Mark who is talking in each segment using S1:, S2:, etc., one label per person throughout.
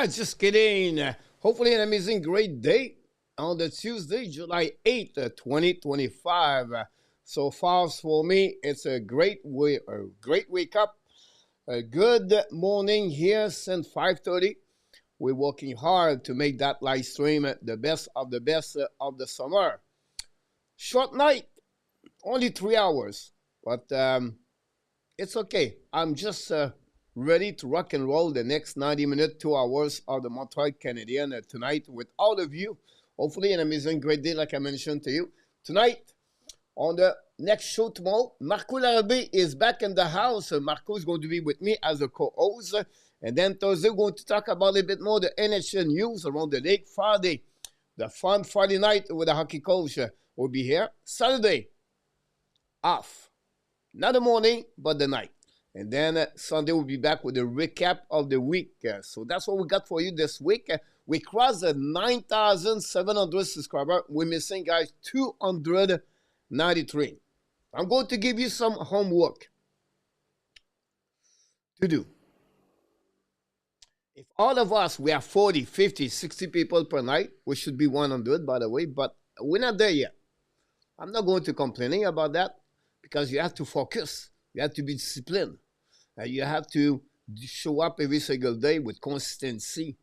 S1: Just kidding. Hopefully an amazing great day on the Tuesday, July 8th, 2025. So far for me, it's a great wake up. A good morning here since 5:30. We're working hard to make that live stream the best of the summer. Short night, only 3 hours, but it's okay. I'm just ready to rock and roll the next 90 minutes, 2 hours of the Montreal Canadiens tonight with all of you. Hopefully an amazing, great day like I mentioned to you. Tonight, on the next show tomorrow, Marco Larabé is back in the house. Marco is going to be with me as a co-host. And then Thursday, we're going to talk about a little bit more the NHL news around the league. Friday, the fun Friday night with the hockey coach will be here. Saturday, off. Not the morning, but the night. And then Sunday, we'll be back with a recap of the week. So that's what we got for you this week. We crossed the 9,700 subscribers. We're missing, guys, 293. I'm going to give you some homework to do. If all of us, we have 40, 50, 60 people per night, we should be 100, by the way, but we're not there yet. I'm not going to complaining about that because you have to focus. You have to be disciplined. You have to show up every single day with consistency.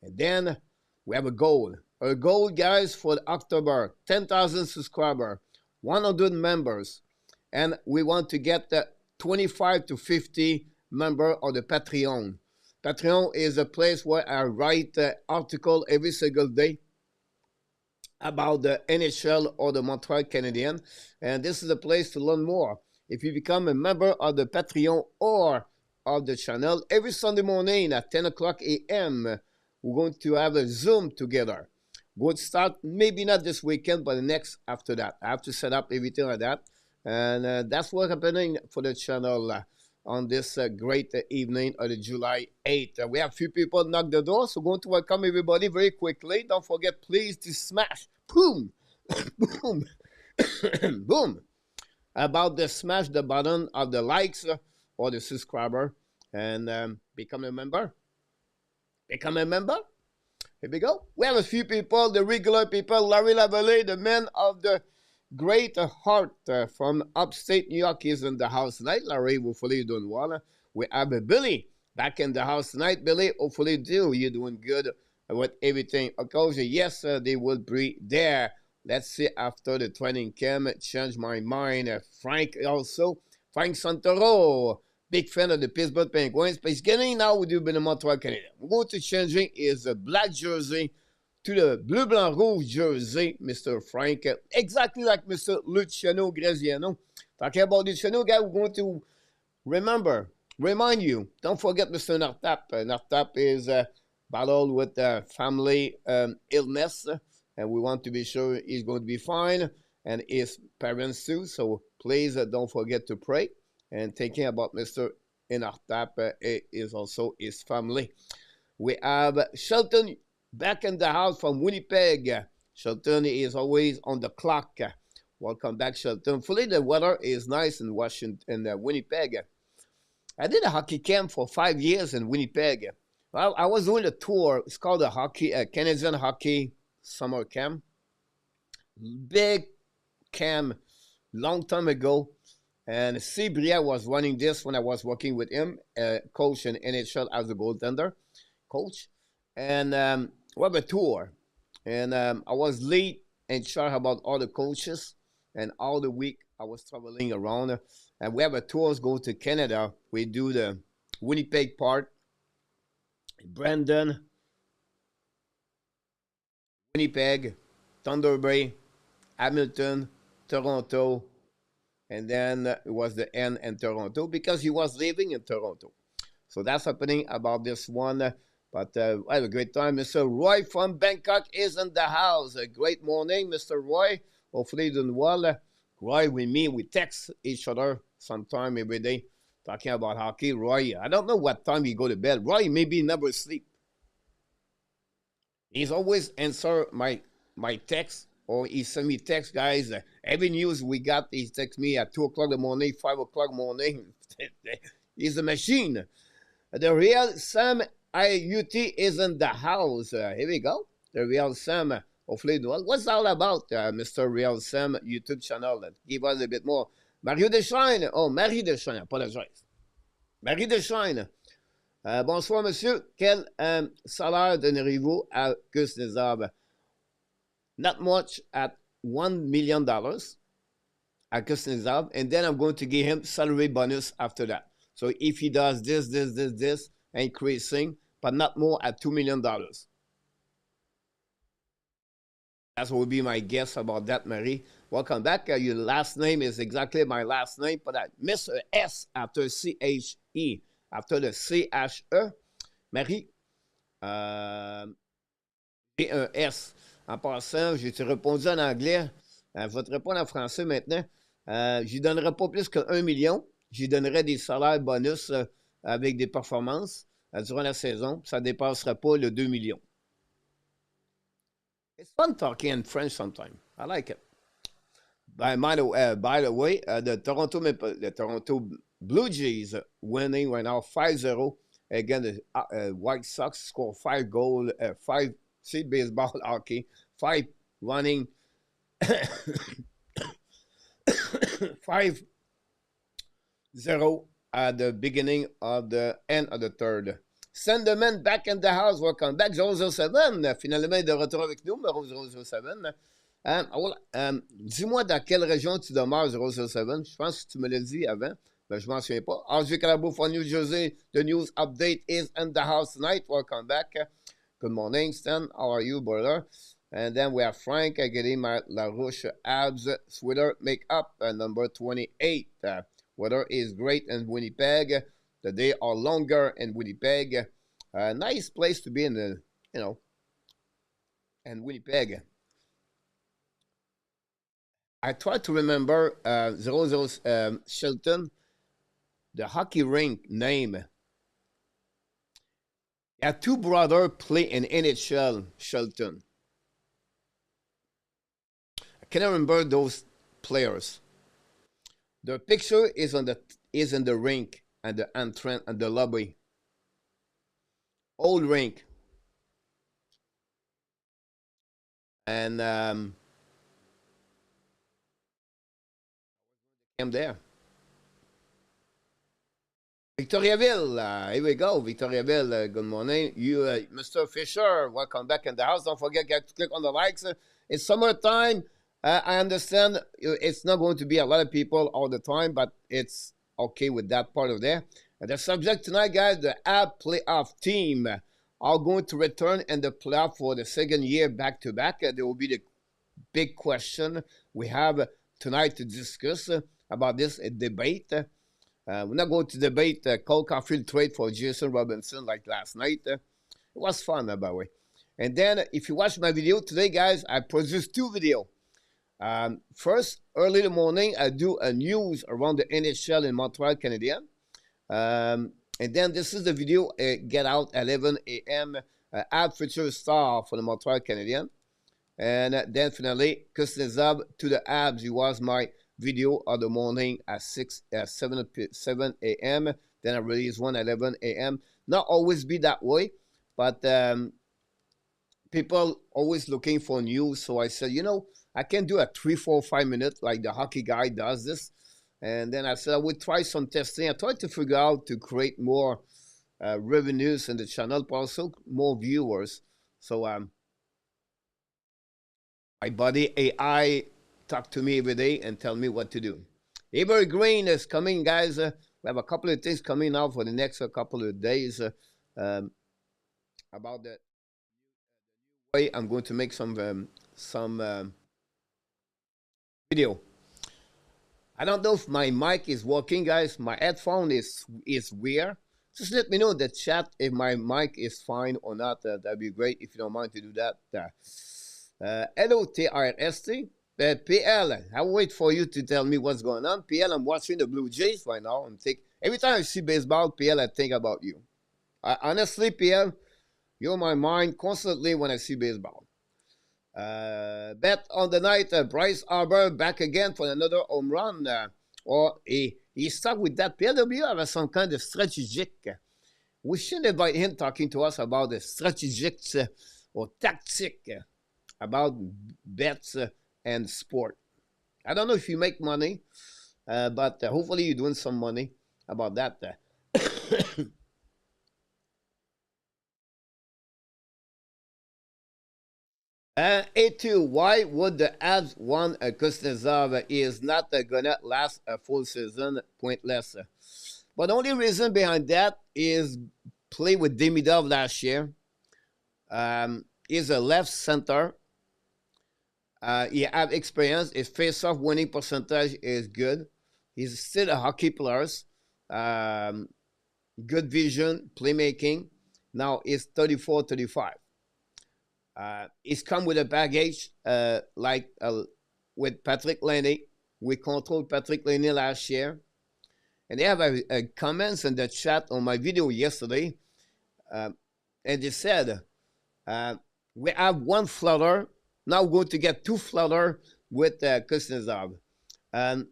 S1: And then we have a goal. Our goal, guys, for October, 10,000 subscribers, 100 members. And we want to get 25 to 50 members of the Patreon. Patreon is a place where I write article every single day about the NHL or the Montreal Canadiens. And this is a place to learn more. If you become a member of the Patreon or of the channel, every Sunday morning at 10 o'clock a.m., we're going to have a Zoom together. We're going to start, maybe not this weekend, but the next after that. I have to set up everything like that. And that's what's happening for the channel on this great evening of the July 8th. We have a few people knock the door, so we're going to welcome everybody very quickly. Don't forget, please, to smash, boom, boom, boom, about the smash the button of the likes or the subscriber and become a member. Become a member. Here we go. We have a few people, the regular people. Larry Lavallée, the man of the great heart from upstate New York, is in the house tonight. Larry, hopefully you're doing well. We have Billy back in the house tonight. Billy, hopefully you're doing good with everything. Of course, yes, they will be there. Let's see after the training camp. Change my mind. Frank also. Frank Santoro, big fan of the Pittsburgh Penguins. But he's getting now with you in the Montreal Canadiens. We're going to changing his black jersey to the bleu blanc rouge jersey, Mr. Frank. Exactly like Mr. Luciano Graziano. Talking about Luciano, guys, we're going to remind you, don't forget Mr. Nartap. Nartap is battled with family illness. And we want to be sure he's going to be fine, and his parents too. So please don't forget to pray. And thinking about Mr. Inartap is also his family. We have Shelton back in the house from Winnipeg. Shelton is always on the clock. Welcome back, Shelton. Hopefully the weather is nice in Washington, Winnipeg. I did a hockey camp for 5 years in Winnipeg. Well, I was doing a tour. It's called a Canadian Hockey Summer Camp. Big camp, long time ago. And Cibria was running this when I was working with him, coach in NHL as a goaltender coach. And we have a tour. And I was lead in charge about all the coaches. And all the week I was traveling around. And we have a tour going to Canada. We do the Winnipeg part, Brandon, Winnipeg, Thunder Bay, Hamilton, Toronto, and then it was the end in Toronto because he was living in Toronto. So that's happening about this one. But I had a great time. Mr. Roy from Bangkok is in the house. A great morning, Mr. Roy. Hopefully you're doing well. Roy, with me, we text each other sometime every day talking about hockey. Roy, I don't know what time you go to bed. Roy maybe never sleep. He's always answer my text, or he send me text, guys. Every news we got, he text me at 2 o'clock in the morning, 5 o'clock in the morning. He's a machine. The real Sam UT is in the house. Here we go. The Real Sam. Hopefully, what's all about, Mr. Real Sam YouTube channel? Give us a bit more. Mario Deschênes. Oh, Marie Deschênes. Apologize. Marie Deschênes. Bonsoir, monsieur. Quel salaire donneriez-vous à Kuznetsov? Not much, at $1 million at Kuznetsov, and then I'm going to give him salary bonus after that. So if he does this, increasing, but not more at $2 million. That will be my guess about that, Marie. Welcome back. Your last name is exactly my last name, but I miss a S after C-H-E. After the C-H-E, Marie, et un S. En passant, j'ai répondu en anglais. Je vais te répondre en français maintenant. Je lui donnerai pas plus que 1 million. Je lui donnerai des salaires bonus avec des performances durant la saison. Ça ne dépassera pas le 2 millions. It's fun talking in French sometimes. I like it. By the way, the Toronto Blue Jays winning right now 5-0 against the White Sox. Score 5 goals, 5 baseball, hockey, 5 running, 5-0 at the beginning of the end of the third. Sandman back in the house. Welcome back. 007, finalement de retour avec nous, numéro 007. Dis-moi dans quelle région tu demeures, 007. Je pense que tu me l'as dit avant, mais je ne m'en souviens pas. RJ Calabo for New Jersey. The news update is in the house tonight. Welcome back. Good morning, Stan. How are you, brother? And then we have Frank getting my La Roche Habs sweater makeup, number 28. Weather is great in Winnipeg. The days are longer in Winnipeg. Nice place to be in the, in Winnipeg. I try to remember 00 Shelton, the hockey rink name. I have two brothers play in NHL Shelton. I cannot remember those players. The picture is in the rink and the entrance and the lobby. Old rink. And I'm there. Victoriaville, here we go. Victoriaville, good morning. You, Mr. Fisher, welcome back in the house. Don't forget to click on the likes. It's summertime. I understand it's not going to be a lot of people all the time, but it's okay with that part of there. And the subject tonight, guys, the Habs playoff team are going to return in the playoff for the second year back-to-back. There will be the big question we have tonight to discuss about this debate. We're not going to debate Cole Caulfield trade for Jason Robinson like last night. It was fun, by the way. And then, if you watch my video today, guys, I produced 2 videos. First, early in the morning, I do a news around the NHL and Montreal Canadiens. And then this is the video, get out 11 a.m. Ab Future Star for the Montreal Canadiens. And then finally, Kuznetsov to the Habs. It was my video of the morning at 7 a.m. Then I release one at 11 a.m. Not always be that way, but people always looking for news. So I said, I can do a 3, 4, 5 minutes like the hockey guy does this. And then I said I would try some testing. I tried to figure out to create more revenues in the channel, but also more viewers. So my buddy AI talk to me every day and tell me what to do. Evergreen is coming, guys. We have a couple of things coming out for the next couple of days about the way I'm going to make some video. I don't know if my mic is working, guys. My headphone is weird. Just let me know in the chat if my mic is fine or not. That'd be great if you don't mind to do that. Hello, TRST. PL, I'll wait for you to tell me what's going on. PL, I'm watching the Blue Jays right now. Every time I see baseball, PL, I think about you. Honestly, PL, you're on my mind constantly when I see baseball. Bet on the night, Bryce Harper back again for another home run. Or he stuck with that. PLW have some kind of strategic We should invite him talking to us about the strategic or tactic about bets and sport. I don't know if you make money, but hopefully you're doing some money about that. A2, why would the Habs want a Kuznetsov? He is not going to last a full season, pointless. But the only reason behind that is play with Demidov last year. He's a left center. He have experience. His face-off winning percentage is good. He's still a hockey player. Um, Good vision, playmaking. Now he's 34, 35. He's come with a baggage with Patrick Laney. We controlled Patrick Laney last year. And they have a comments in the chat on my video yesterday. And they said, we have one flutter. Now we're going to get two flutter with Kuznetsov. And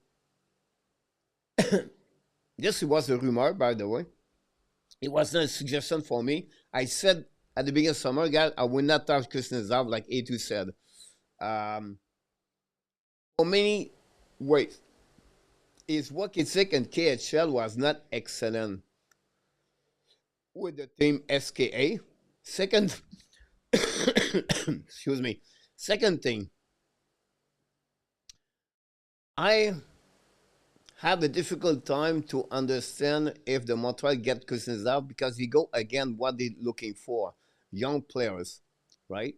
S1: this was a rumor, by the way. It wasn't a suggestion for me. I said at the beginning of summer, guys, I will not touch Kuznetsov like A2 said. For many ways, his work ethic in KHL was not excellent with the team SKA. Second, excuse me. Second thing, I have a difficult time to understand if the Montreal get Kuznetsov because he go again what they're looking for. Young players, right?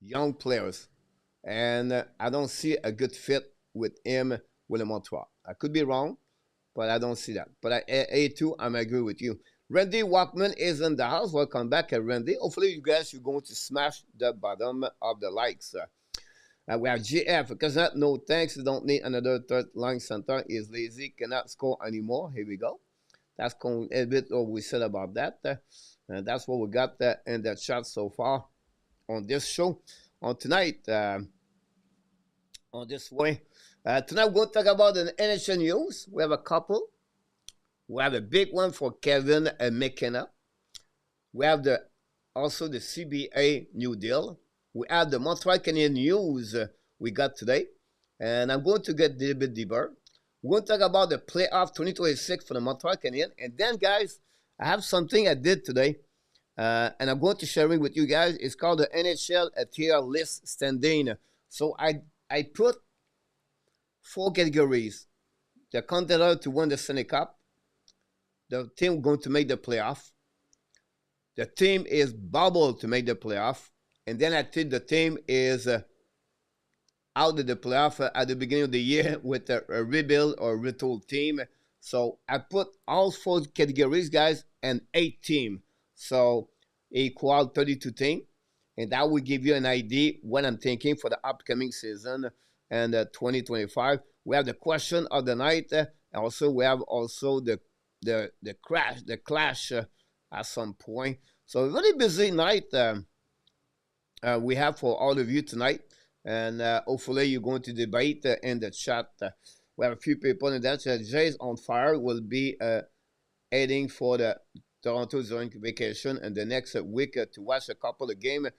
S1: Young players. And I don't see a good fit with him with the Montreal. I could be wrong, but I don't see that. But A2, I'm agree with you. Randy Walkman is in the house. Welcome back, Randy. Hopefully you guys are going to smash the bottom of the likes. We have GF, because that no thanks, you don't need another third line center. Is lazy, cannot score anymore. Here we go. That's a bit what we said about that. And that's what we got in the chat so far on this show. On tonight, on this way. Tonight we're going to talk about the NHL news. We have a couple. We have a big one for Kevin McKenna. We have also the CBA New Deal. We have the Montreal Canadiens news we got today. And I'm going to get a little bit deeper. We're going to talk about the playoff 2026 for the Montreal Canadiens. And then, guys, I have something I did today. And I'm going to share it with you guys. It's called the NHL tier list standing. So I put 4 categories. The contender to win the Stanley Cup. The team going to make the playoff. The team is bubble to make the playoff. And then I think the team is out of the playoff at the beginning of the year with a rebuild or retool team. So I put all 4 categories, guys, and 8 team. So equal 32 team. And that will give you an idea what I'm thinking for the upcoming season and 2025. We have the question of the night. Also, we have also the clash at some point. So a very busy night we have for all of you tonight. And hopefully you're going to debate in the chat. We have a few people in that chat. Jay's on fire will be heading for the Toronto during vacation and the next week to watch a couple of games.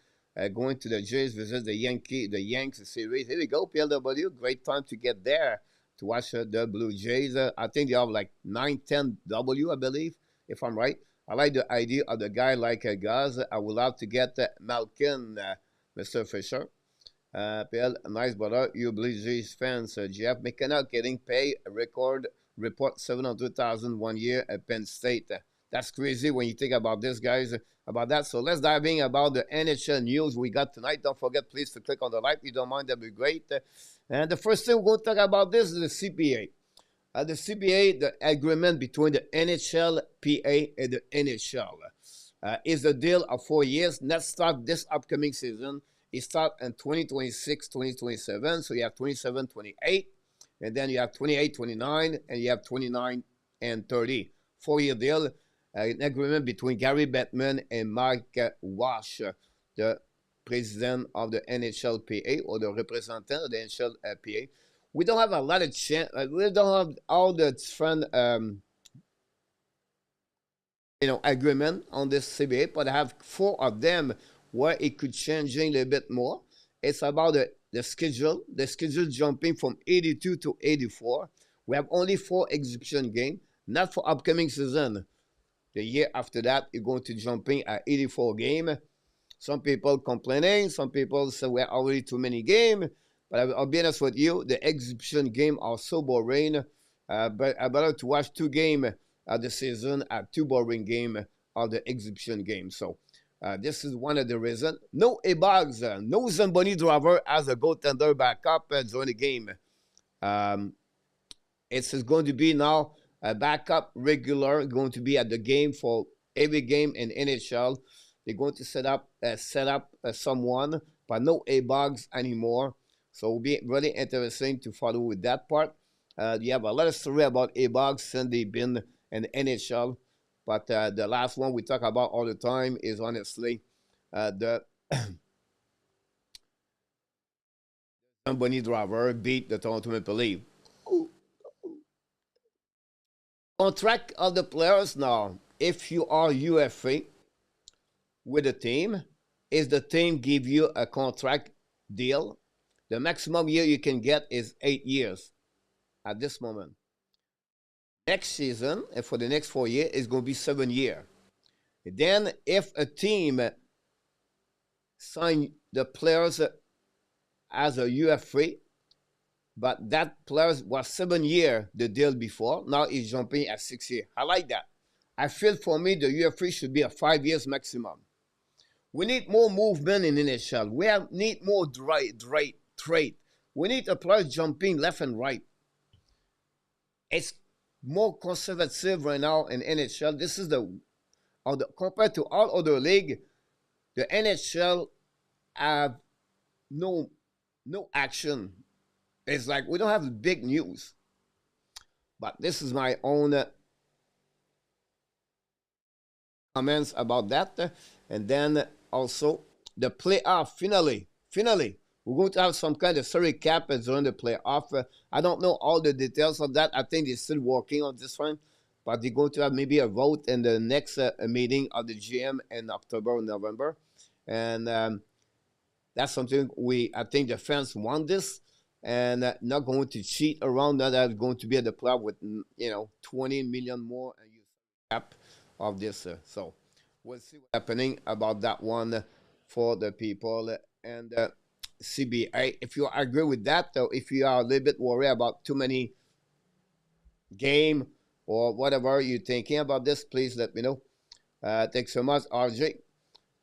S1: Going to the Jays, visit the Yanks series. Here we go, PLW. Great time to get there to watch the Blue Jays. I think they have like 9-10W, I believe, if I'm right. I like the idea of the guy like Gaz. I would love to get Malkin, Mr. Fisher. PL, nice brother. You Blue Jays fans. Jeff McKenna getting paid. Report 700,000 1 year at Penn State. That's crazy when you think about this, guys, about that. So let's dive in about the NHL news we got tonight. Don't forget, please, to click on the like. If you don't mind, that'd be great. And the first thing we're going to talk about this is the CPA. The CPA, the agreement between the NHL, PA, and the NHL is a deal of 4 years. Let's start this upcoming season. It starts in 2026, 2027. So you have 27, 28. And then you have 28, 29. And you have 29 and 30. 4-year deal. An agreement between Gary Bettman and Mike Wash, the president of the NHLPA or the representative of the NHLPA. We don't have a lot of chance. We don't have all the different agreement on this CBA, but I have 4 of them where it could change a little bit more. It's about the schedule. The schedule jumping from 82 to 84. We have only 4 exhibition games, not for upcoming season. The year after that, you're going to jumping at 84 game. Some people complaining. Some people say we're already too many games. But I'll be honest with you, the exhibition games are so boring. But I better to watch 2 games of the season at 2 boring games of the exhibition game. So this is one of the reasons. No A-Bugs, no Zamboni driver as a goaltender backup during the game. It's going to be now a backup regular, going to be at the game for every game in NHL. They're going to set up someone, but no A-Bugs anymore. So it'll be really interesting to follow with that part. You have a lot of story about A-Bugs since they've been in NHL. But the last one we talk about all the time is honestly the Bunny driver beat the Toronto Maple Leafs. Contract of the players now. If you are UFA with a team, is the team give you a contract deal? The maximum year you can get is 8 years at this moment. Next season, and for the next 4 years, is going to be 7 years. Then, if a team sign the players as a UFA, but that player was 7 years the deal before, now he's jumping at 6 years. I like that. I feel for me the UFA should be a 5 years maximum. We need more movement in NHL. We need more trade. We need a player jumping left and right. It's more conservative right now in NHL. This is compared to all other league, the NHL have no action. It's like we don't have big news. But this is my own comments about that. And then also the playoff finale. We're going to have some kind of salary cap during the playoff. I don't know all the details of that. I think they're still working on this one. But they're going to have maybe a vote in the next meeting of the GM in October or November. And that's something I think the fans want this. And not going to cheat around. Not that going to be at the playoff with 20 million more cap of this. So we'll see what's happening about that one for the people and CBA. If you agree with that, though, if you are a little bit worried about too many game or whatever you're thinking about this, please let me know. Thanks so much, RJ.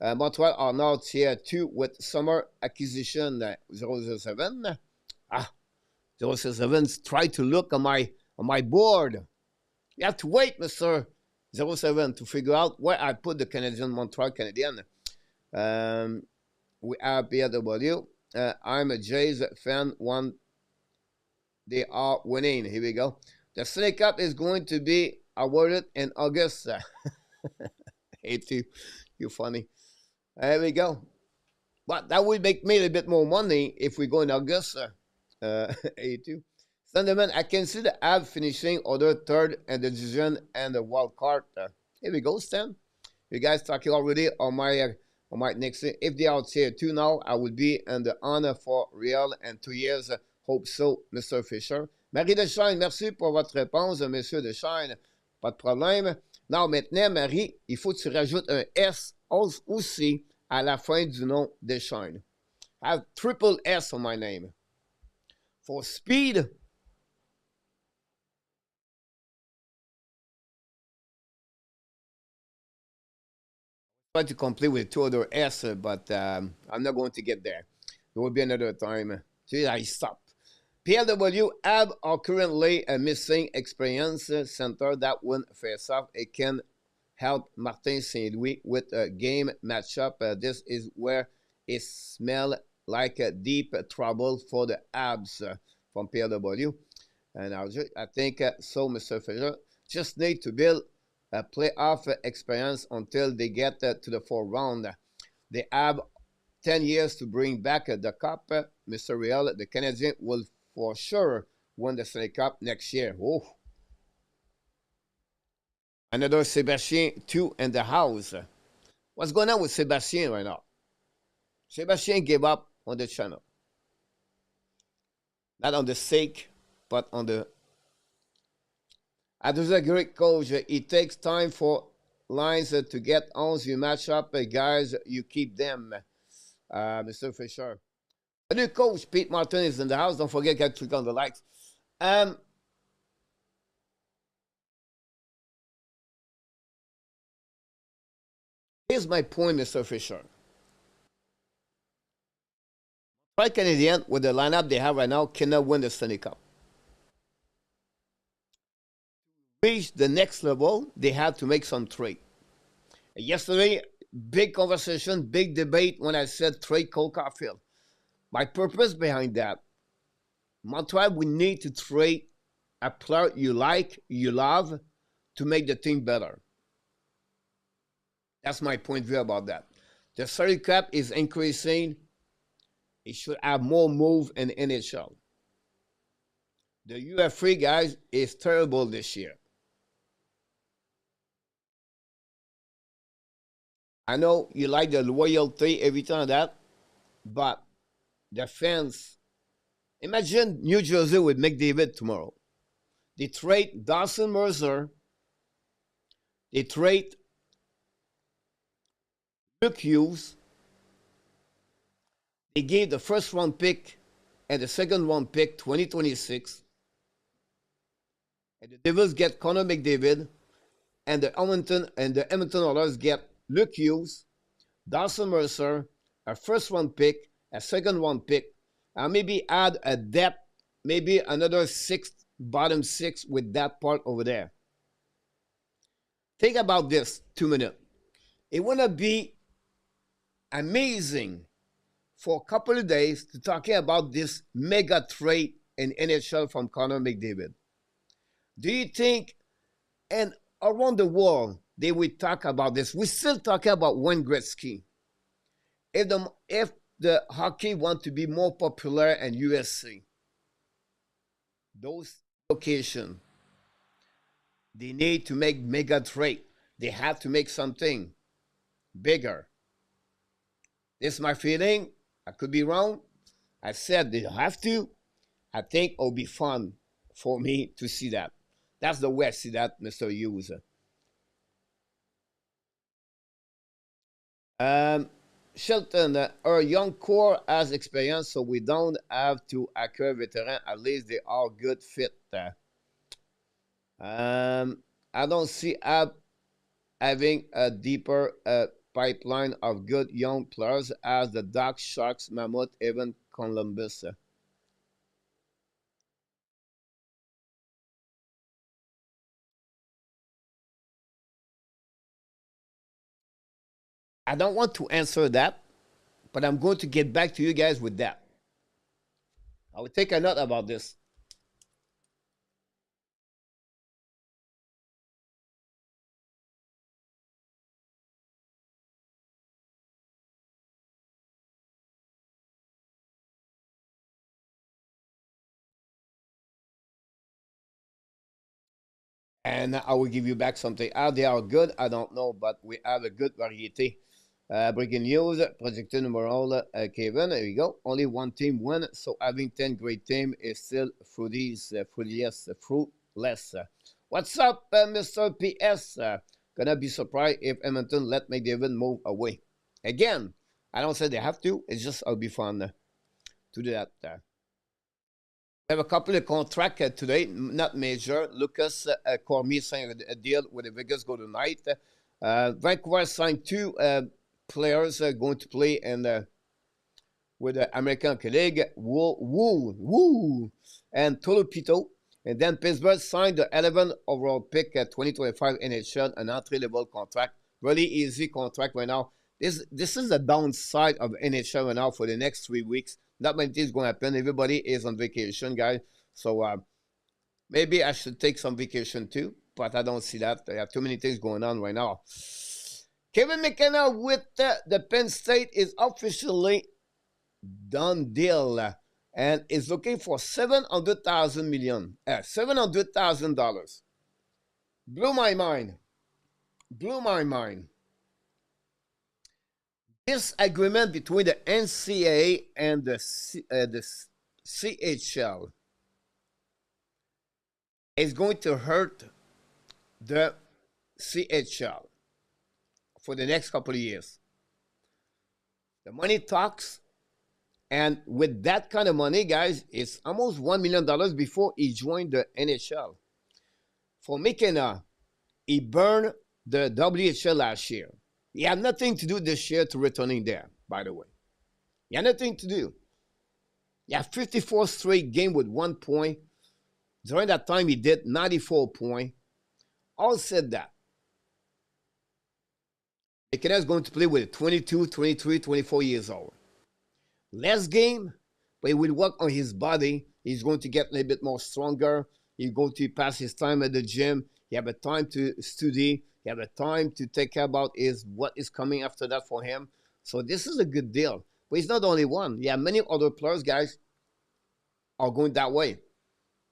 S1: Montreal are now tier 2 with summer acquisition 007. 007 try to look on my board. You have to wait, Mr. 07, to figure out where I put the Montreal Canadiens. We have PW. I'm a Jays fan. They are winning. Here we go. The Stanley Cup is going to be awarded in August. Hate you. You're funny. There we go. But that would make me a little bit more money if we go in August. 82. Sentiment, I can see the Habs finishing other third in the division and the wild card. Here we go, Stan. You guys talking already on my next thing. If they are tier 2 now, I will be in the honor for Real in 2 years. Hope so, Mr. Fisher. Marie Deschênes, merci pour votre réponse, Monsieur Deschênes. Pas de problème. Non, maintenant, Marie, il faut que tu rajoutes un S aussi à la fin du nom Deschênes. I have triple S on my name. For speed. Try to complete with 2 other S, but I'm not going to get there. There will be another time. See, I stopped. PLW Habs are currently a missing experience center that when face off, it can help Martin Saint-Louis with a game matchup. This is where it smells like a deep trouble for the Habs from PLW. And I think so, Mr. Fisher. Just need to build a playoff experience until they get to the 4th round. They have 10 years to bring back the cup. Mr. Real, the Canadiens will for sure win the Stanley Cup next year. Oh. Another Sebastien, two in the house. What's going on with Sebastien right now? Sebastien gave up on the channel. Not on the sake, but on the. As a great coach, it takes time for lines to get on. You match up, guys, you keep them, Mr. Fisher. A new coach, Pete Martin, is in the house. Don't forget to click on the likes. Here's my point, Mr. Fisher. Montreal Canadiens, with the lineup they have right now, cannot win the Stanley Cup. To reach the next level, they have to make some trade. Yesterday, big conversation, big debate when I said trade Cole Caulfield. My purpose behind that, Montreal, we need to trade a player you like, you love, to make the team better. That's my point of view about that. The salary cap is increasing. It should have more move in NHL. The UF3, guys, is terrible this year. I know you like the loyalty, everything like that, but the fans, imagine New Jersey with McDavid tomorrow. They trade Dawson Mercer. They trade Luke Hughes. They gave the first round pick and the second round pick 2026. And the Devils get Connor McDavid, and the Edmonton Oilers get Luke Hughes, Dawson Mercer, a first round pick, a second round pick, and maybe add a depth, maybe another bottom six with that part over there. Think about this 2 minutes. It would not be amazing for a couple of days to talking about this mega trade in NHL from Connor McDavid. Do you think, and around the world, they will talk about this? We're still talking about Wayne Gretzky. If the hockey want to be more popular in USC, those locations, they need to make mega trade. They have to make something bigger. This is my feeling. I could be wrong. I said they have to. I think it'll be fun for me to see that. That's the way I see that, Mr. User. Shelton, our young core has experience, so we don't have to acquire veterans. At least they are good fit. I don't see having a deeper pipeline of good young players as the Ducks, Sharks, Mammoth, even Columbus. I don't want to answer that, but I'm going to get back to you guys with that. I will take a note about this. And I will give you back something. How they are good, I don't know, but we have a good variety. Breaking news, projected numeral, Kevin, there you go. Only one team win, so having 10 great team is still fruitless. What's up, Mr. PS? Gonna be surprised if Edmonton let McDavid move away. Again, I don't say they have to, it's just it'll be fun to do that. We have a couple of contracts today, not major. Lucas Cormier signed a deal with the Vegas Golden Knights. Vancouver signed two players going to play in with the American League, Woo, and Tolopito. And then Pittsburgh signed the 11th overall pick at 2025 NHL, an entry-level contract. Really easy contract right now. This is the downside of NHL right now for the next 3 weeks. Not many things going to happen. Everybody is on vacation, guys. So maybe I should take some vacation too, but I don't see that. There are too many things going on right now. Kevin McKenna with the Penn State is officially done deal and is looking for $700,000. Blew my mind. blew my mind. This agreement between the NCAA and the CHL is going to hurt the CHL for the next couple of years. The money talks, and with that kind of money, guys, it's almost $1 million before he joined the NHL. For McKenna, he burned the WHL last year. He had nothing to do this year to returning there, by the way. He had nothing to do. He had 54 straight games with 1 point. During that time, he did 94 points. All said that. McKenna is going to play with 22, 23, 24 years old. Less game, but he will work on his body. He's going to get a little bit more stronger. He's going to pass his time at the gym. He have a time to study. He have a time to take care about what is coming after that for him. So this is a good deal. But he's not the only one. Yeah, many other players, guys, are going that way.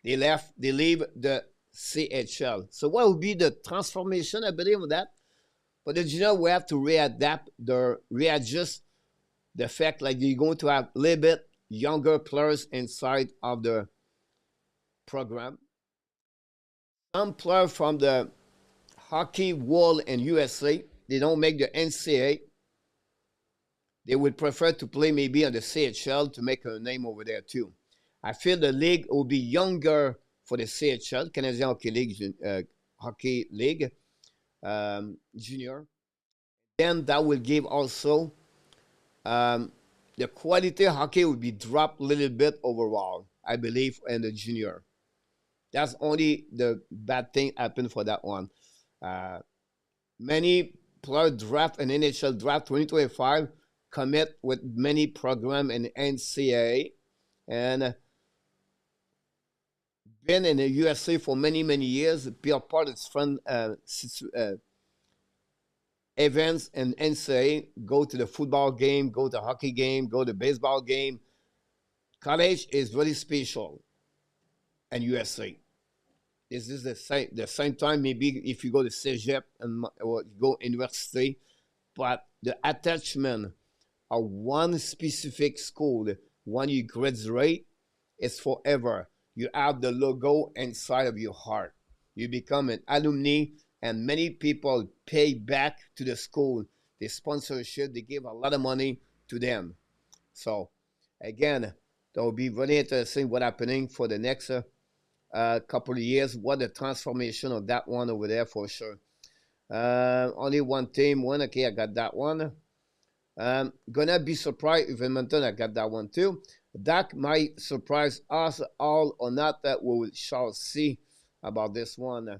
S1: They leave the CHL. So what will be the transformation, I believe, of that? But the junior will have to readjust the fact like you're going to have a little bit younger players inside of the program. Some players from the hockey world in USA, they don't make the NCAA. They would prefer to play maybe on the CHL to make a name over there too. I feel the league will be younger for the CHL, Canadian Hockey League Junior. Then that will give also the quality of hockey will be dropped a little bit overall, I believe, in the junior. That's only the bad thing happened for that one. Many players draft an NHL draft 2025 commit with many program in NCAA and been in the USA for many years. Be a part of its fun events in NCAA. Go to the football game, go to the hockey game, go to the baseball game. College is very special in USA. This is the same time maybe if you go to Cégep or you go university, but the attachment of one specific school when you graduate is forever. You have the logo inside of your heart. You become an alumni, and many people pay back to the school. The sponsorship, they give a lot of money to them. So, again, that will be very interesting what's happening for the next couple of years. What the transformation of that one over there for sure. Only one team won. Okay, I got that one. Gonna be surprised if Edmonton, I got that one too. That might surprise us all or not. That we shall see about this one.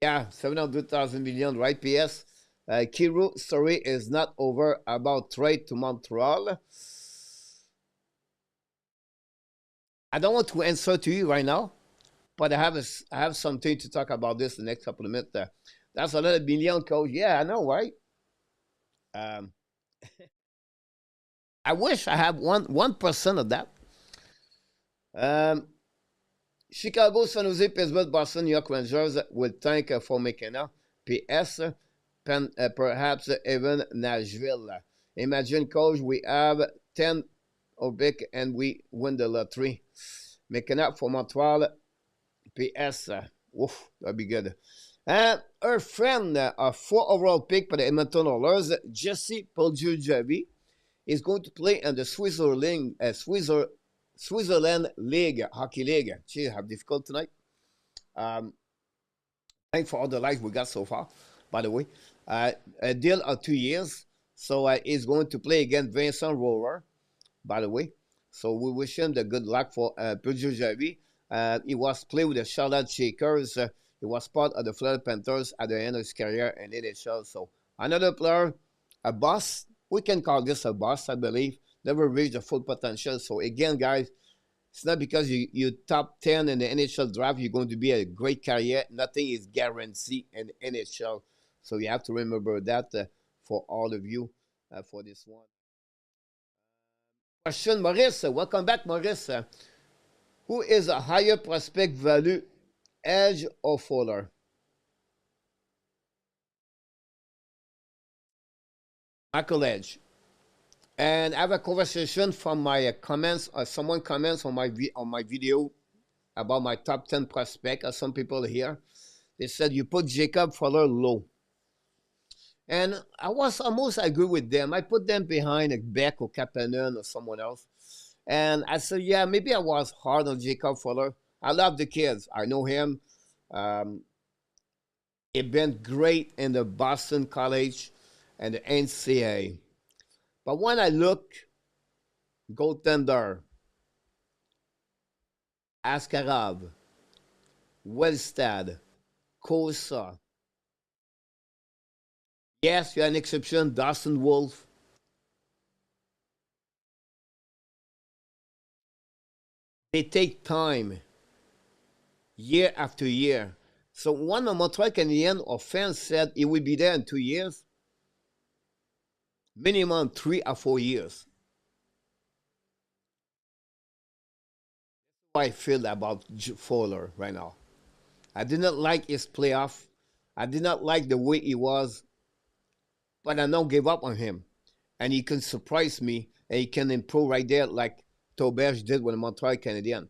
S1: Yeah, 700,000 million, right? PS. Kiro story is not over about trade to Montreal. I don't want to answer to you right now, but I have something to talk about this the next couple of minutes. That's another billion, coach. Yeah, I know, right? I wish I had 1% of that. Chicago, San Jose, Pittsburgh, Boston, New York Rangers will thank for McKenna. PS, perhaps even Nashville. Imagine, coach, we have 10 Obic and we win the lottery. McKenna for Montreal. PS, oof, that'd be good. Her friend, a 4 overall pick for the Edmonton Oilers, Jesse Puljujavi, is going to play in the Switzerland League, Hockey League. Gee, I have difficult tonight. Thanks for all the likes we got so far, by the way. A deal of 2 years. So he's going to play against Vincent Rohrer, by the way. So we wish him the good luck for Puljujavi. He was playing with the Charlotte Shakers. He was part of the Florida Panthers at the end of his career in NHL. So another player, a boss. We can call this a boss, I believe. Never reached the full potential. So again, guys, it's not because you top 10 in the NHL draft, you're going to be a great career. Nothing is guaranteed in the NHL. So you have to remember that for all of you for this one. Question, Maurice. Welcome back, Maurice. Who is a higher prospect value, Edge or Fuller? Michael Edge. And I have a conversation from my comments. Someone comments on my video about my top 10 prospect. Some people here, they said you put Jacob Fuller low. And I was almost agree with them. I put them behind Beck or Kapanen or someone else. And I said, yeah, maybe I was hard on Jacob Fuller. I love the kids. I know him. He been great in the Boston College and the NCAA. But when I look, goaltender, Askarov, Wellstad, Kosa. Yes, you're an exception, Dawson Wolf. They take time, year after year. So one of Montreal Canadiens or fans said he will be there in 2 years, minimum 3 or 4 years. That's how I feel about Fowler right now. I did not like his playoff. I did not like the way he was, but I don't give up on him. And he can surprise me, and he can improve right there like Tobesh did with the Montreal Canadiens.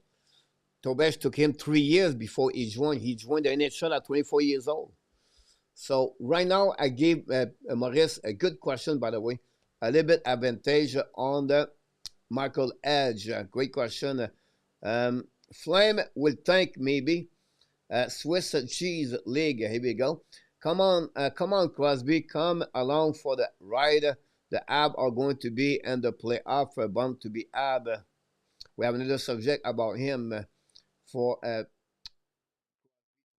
S1: Tobesh took him 3 years before he joined. He joined the NHL at 24 years old. So right now, I gave Maurice a good question, by the way. A little bit advantage on the Michael Edge. Great question. Flame will think maybe. Swiss Cheese League. Here we go. Come on, Crosby. Come along for the ride. The Habs are going to be in the playoff. Bound to be Habs. We have another subject about him for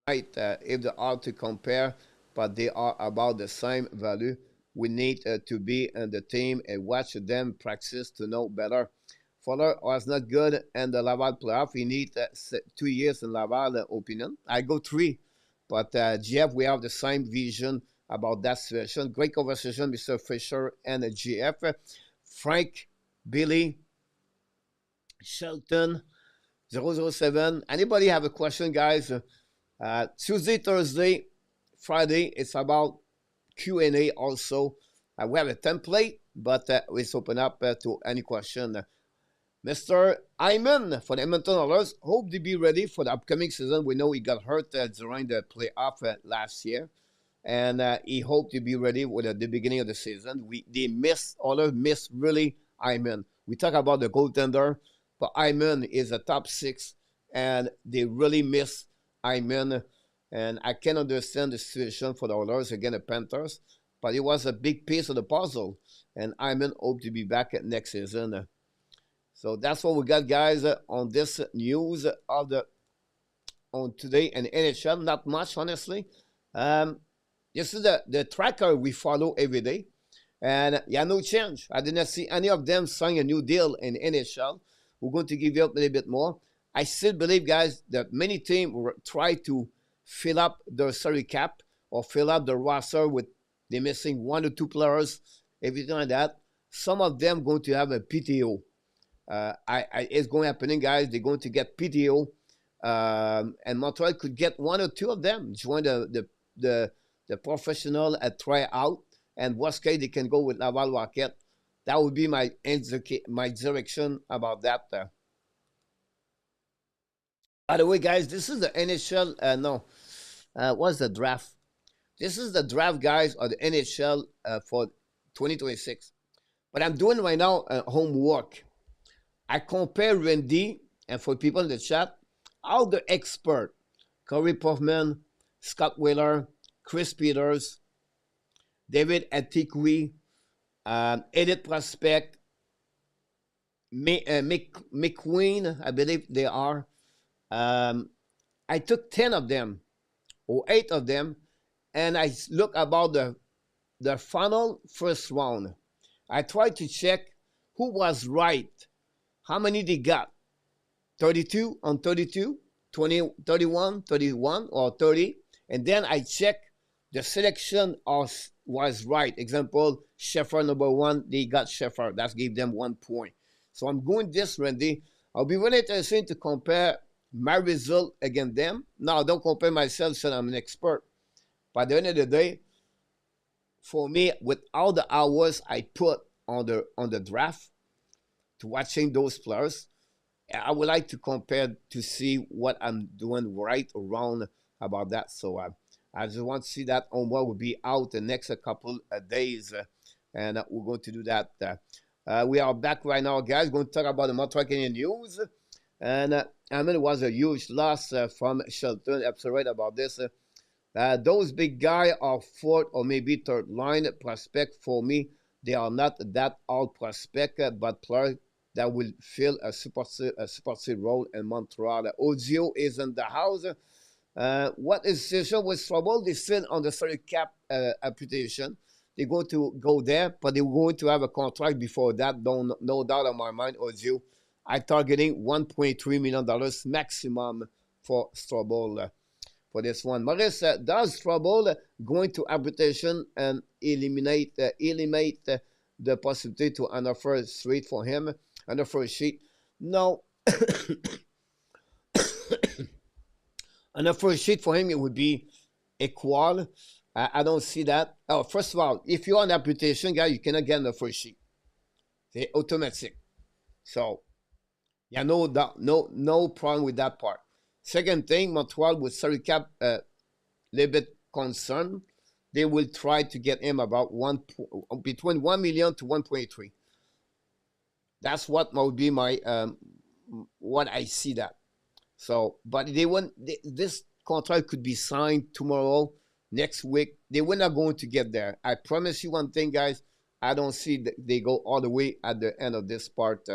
S1: right. If they are to compare, but they are about the same value. We need to be in the team and watch them practice to know better. Fuller was not good in the Laval playoff. He needs 2 years in Laval, opinion. I go 3. But Jeff, we have the same vision about that situation. Great conversation, Mr. Fisher and GF. Frank, Billy, Shelton, 007. Anybody have a question, guys? Tuesday, Thursday, Friday, it's about Q&A also. We have a template, but let's open up to any question. Mr. Hyman for the Edmonton Oilers, hope to be ready for the upcoming season. We know he got hurt during the playoff last year, and he hoped to be ready with the beginning of the season. Oilers missed really Hyman. We talk about the goaltender, but Hyman is a top 6, and they really miss Hyman. And I can understand the situation for the Oilers against the Panthers, but it was a big piece of the puzzle, and Hyman hope to be back next season. So that's what we got, guys, on this news of on today in NHL. Not much, honestly. This is the tracker we follow every day, and yeah, no change. I did not see any of them sign a new deal in NHL. We're going to give you up a little bit more. I still believe, guys, that many teams will try to fill up their salary cap or fill up the roster with they're missing 1 or 2 players, everything like that. Some of them going to have a PTO. It's going to happen, guys. They're going to get PTO, and Montreal could get 1 or 2 of them join the professional at tryout, and worst case they can go with Laval Rocket. That would be my direction about that. By the way, guys, this is the NHL. What's the draft? This is the draft, guys, of the NHL for 2026. But I'm doing right now homework. I compare Randy, and for people in the chat, all the experts, Corey Puffman, Scott Wheeler, Chris Peters, David Atikwi, Edith Prospect, McQueen, I believe they are. I took 10 of them, or 8 of them, and I look about the final first round. I tried to check who was right. How many they got? 32 on 32, 20, 31, 31, or 30. And then I check the selection was right. Example, Sheffer number 1, they got Sheffer. That gave them 1 point. So I'm going this, Randy. I'll be really interested to compare my result against them. Now, don't compare myself since I'm an expert. By the end of the day, for me, with all the hours I put on the draft to watching those players, I would like to compare to see what I'm doing right or wrong about that. So I just want to see that homework will be out the next couple of days, and we're going to do that. We are back right now, guys. We're going to talk about the Montreal Canadiens news, and I mean it was a huge loss from Shelton. Absolutely right about this. Those big guys are fourth or maybe third line prospect for me. They are not that old prospect, but players that will fill a super role in Montreal. Audio is in the house. What is the situation with trouble? They still on the salary cap application. They're going to go there, but they're going to have a contract before that. No doubt on my mind, Audio. I'm targeting $1.3 million maximum for Strobel for this one. Maurice, does Strobel going to arbitration and eliminate the possibility to an offer straight for him? On the first sheet, no. On the first sheet for him, it would be equal. I don't see that. Oh, first of all, if you're on application, guys, you cannot get on the first sheet. It's automatic. So, yeah, no problem with that part. Second thing, Montreal with salary cap little bit concerned. They will try to get him about between 1 million to 1.3. That's what would be my what I see that. So, but they want this contract could be signed tomorrow, next week. They were not going to get there. I promise you one thing, guys. I don't see they go all the way at the end of this part,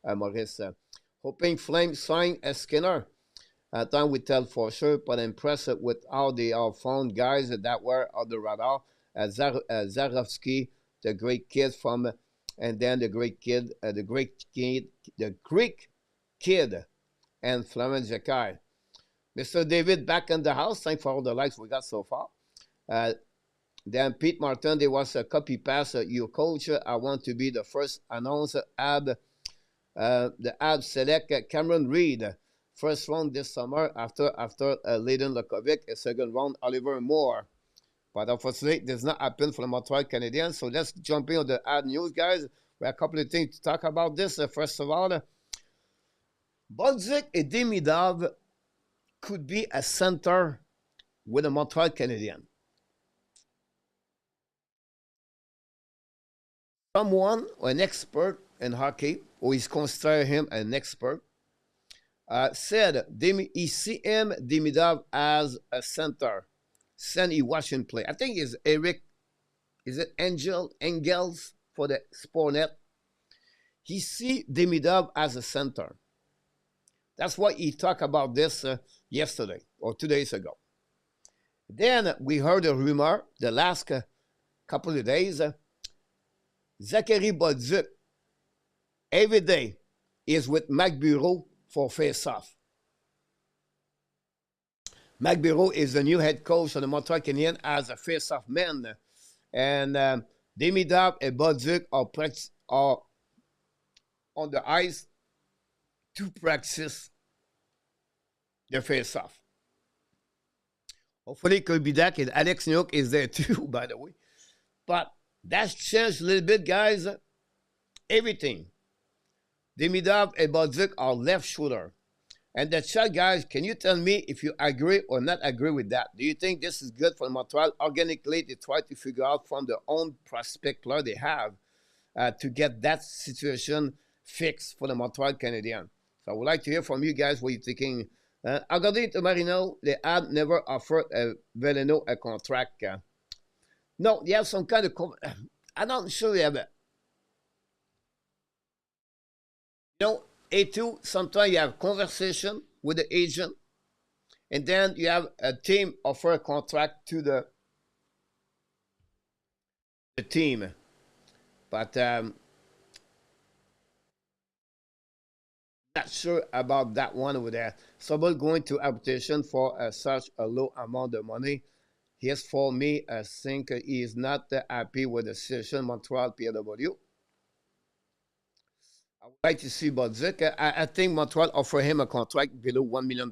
S1: Maurice. Hoping Flame sign a Skinner. Time we tell for sure, but impressed with how they are found guys that were on the radar. Zarovsky, the great kid from. And then the Greek kid, and Flamen Jakai. Mr. David back in the house. Thanks for all the likes we got so far. Then Pete Martin, there was a copy pass. Your coach, I want to be the first announce the Habs select Cameron Reed. First round this summer after Layden Lukovic. A second round, Oliver Moore. But unfortunately, it does not happen for the Montreal Canadiens. So let's jump in on the ad news, guys. We have a couple of things to talk about this. First of all, Bolduc and Demidov could be a center with the Montreal Canadiens. Someone, an expert in hockey, or is consider him an expert, said he see him, Demidov, as a center. Send he watch him play. I think it's Eric, is it Engels for the Sportnet? He see Demidov as a center. That's why he talked about this yesterday or 2 days ago. Then we heard a rumor the last couple of days. Zachary Bolduc every day is with Mac Bureau for face-off. Mac Bureau is the new head coach of the Montreal Canadiens as a face-off man. And Demidov and Bolduc are on the ice to practice their face-off. Hopefully it could be that, and Alex Newhook is there too, by the way. But that's changed a little bit, guys. Everything. Demidov and Bolduc are left shoulder. And the chat, guys, can you tell me if you agree or not agree with that? Do you think this is good for Montreal? Organically, they try to figure out from their own prospect player they have to get that situation fixed for the Montreal Canadiens. So I would like to hear from you guys what you're thinking. According to Marino, they had never offered Veleno a contract. No, they have some kind of... I'm not sure they have it. You know, A2, sometimes you have conversation with the agent, and then you have a team offer a contract to the team. But not sure about that one over there. Someone going to arbitration for such a low amount of money. Yes, for me, I think he is not happy with the situation Montreal PW. I would like to see Bolduc. I think Montreal offer him a contract below $1 million.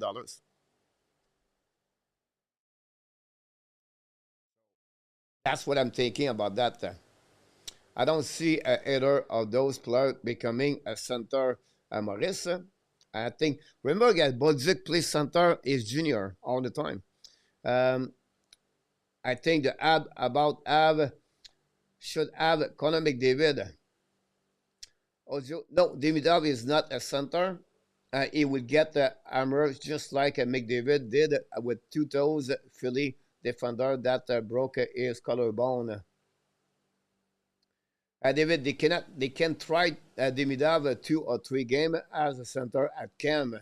S1: That's what I'm thinking about that. I don't see either of those players becoming a center, Maurice. I think, remember, guys, Bodzik plays center is junior all the time. Um, I think the Ab should have Conor McDavid. Also, no, Demidov is not a center. He would get the armor just like McDavid did with two toes Philly defender that broke his collarbone. David, they can try Demidov 2 or 3 game as a center at Cam.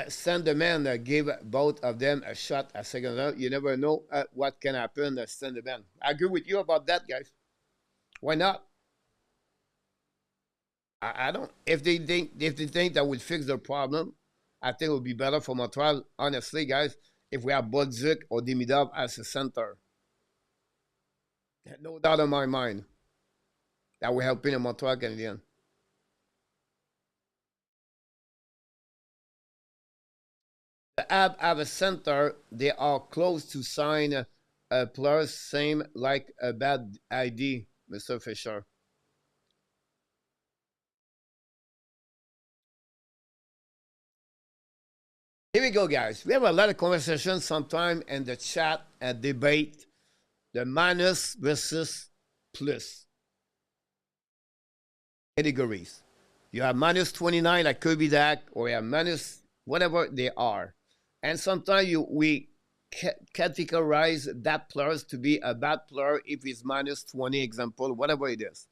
S1: Send the man, give both of them a shot a second round. You never know what can happen. Send the man. I agree with you about that, guys. Why not? I don't. If they think that would fix the problem, I think it would be better for Montreal. Honestly, guys, if we have Bodzik or Demidov as a center, no doubt in my mind that we're helping the Montreal Canadiens. The have a center. They are close to sign a player, same like a bad ID, Mr. Fisher. Here we go, guys. We have a lot of conversation sometime in the chat and debate the minus versus plus categories. You have minus 29 like Kirby Dak, or you have minus whatever they are. And sometimes we categorize that player to be a bad player if he's minus 20, example, whatever it is.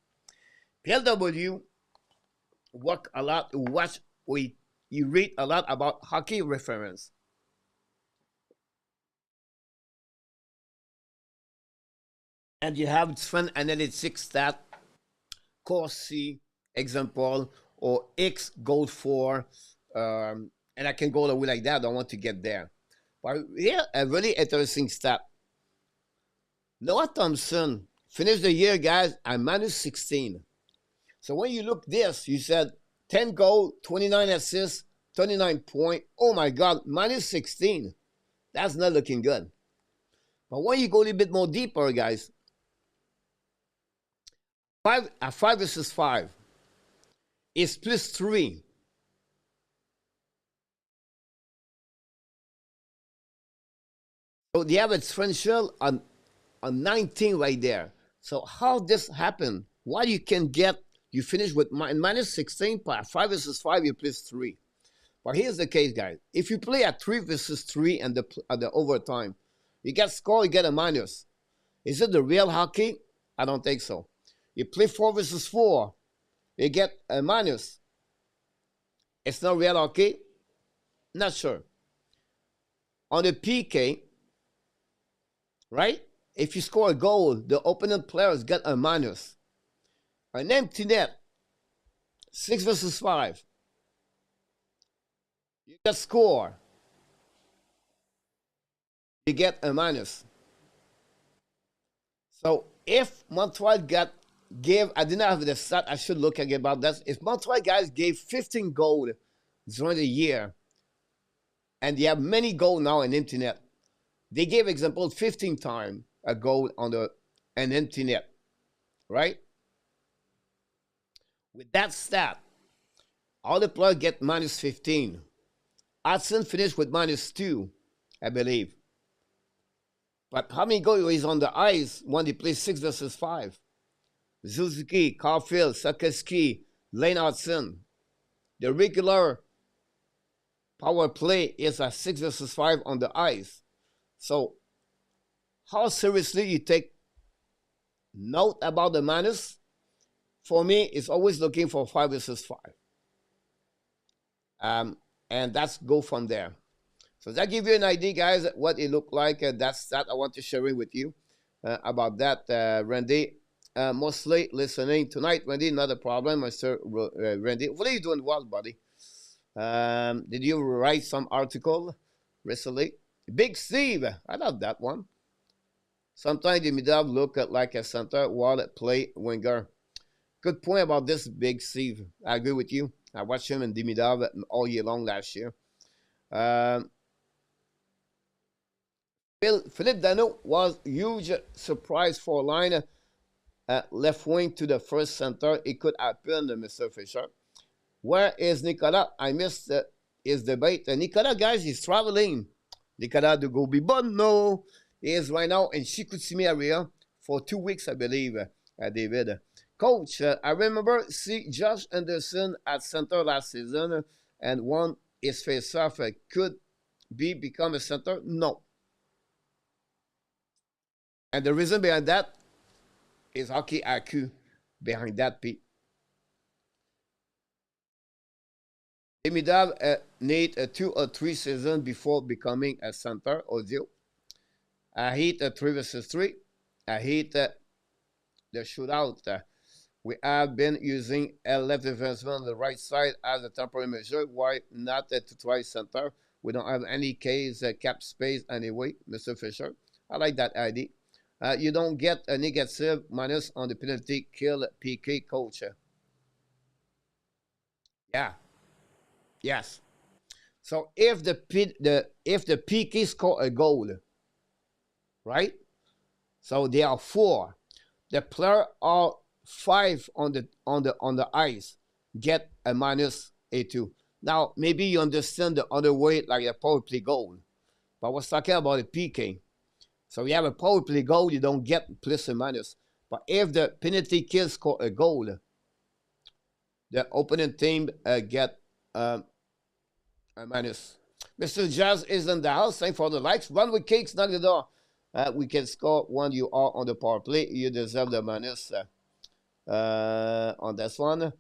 S1: PLW work a lot, you read a lot about hockey reference. And you have different analytics stat, Corsi, example, or X goal for, and I can go away like that. I don't want to get there. But here, a really interesting stat. Noah Thompson finished the year, guys, at minus 16. So when you look this, you said 10 goal, 29 assists, 29 point. Oh my God, minus 16. That's not looking good. But when you go a little bit more deeper, guys, 5 versus 5 is plus 3. So they have a differential on 19 right there. So how this happen? Why you can get, you finish with minus 16, 5 versus 5, you plus 3. But here's the case, guys. If you play at 3 versus 3 and the overtime, you get score, you get a minus. Is it the real hockey? I don't think so. You play 4 versus 4, you get a minus. It's not real hockey? Not sure. On the PK, right? If you score a goal, the opponent players get a minus. An empty net, 6 versus 5. You get score. You get a minus. So if Montreal gave, I didn't have the stat, I should look again about that. If Montreal guys gave 15 goals during the year, and they have many goals now in empty net, they gave example 15 times a goal on an empty net, right? With that stat, all the players get minus 15. Hudson finished with minus 2, I believe. But how many goals is on the ice when they play 6 versus 5? Suzuki, Caulfield, Sakeski, Lane Hudson. The regular power play is a 6 versus 5 on the ice. So, how seriously you take note about the minus? For me, it's always looking for 5 versus 5. And that's go from there. So that give you an idea, guys, what it looked like. That's that I want to share it with you about that, Randy. Mostly listening tonight, Randy. Not a problem, Mr. Randy. What are you doing, well, buddy? Did you write some article recently? Big Steve, I love that one. Sometimes the middle look at like a center while play winger. Good point about this, Big Steve. I agree with you. I watched him in Dimidav all year long last year. Philippe Dano was huge surprise for line left wing to the first center. It could happen, Mr. Fisher. Where is Nicolas? I missed his debate. Nicolas, guys, he's traveling. Nicolas de Gobi-Bonno is right now in Chicoutimi area for 2 weeks, I believe, David. Coach, I remember see Josh Anderson at center last season and won his face-off. Could be become a center? No. And the reason behind that is hockey IQ behind that, Pete. Dimidav need a 2 or 3 seasons before becoming a center. Audio. I hate a 3 versus 3. I hate the shootout. We have been using a left defenseman on the right side as a temporary measure. Why not to try center? We don't have any case cap space anyway, Mr. Fisher. I like that idea. You don't get a negative minus on the penalty kill PK, coach. Yeah. Yes. So if the PK score a goal, right? So they are 4. The player are 5 on the ice, get a minus A2. Now maybe you understand the other way, like a power play goal, but I was talking about a PK. So you have a power play goal, you don't get plus or minus. But if the penalty kill score a goal, the opponent team get a minus. Mr. Jazz is in the house. Thanks for the likes. Run with cakes, knock the door. We can score when you are on the power play. You deserve the minus on this one.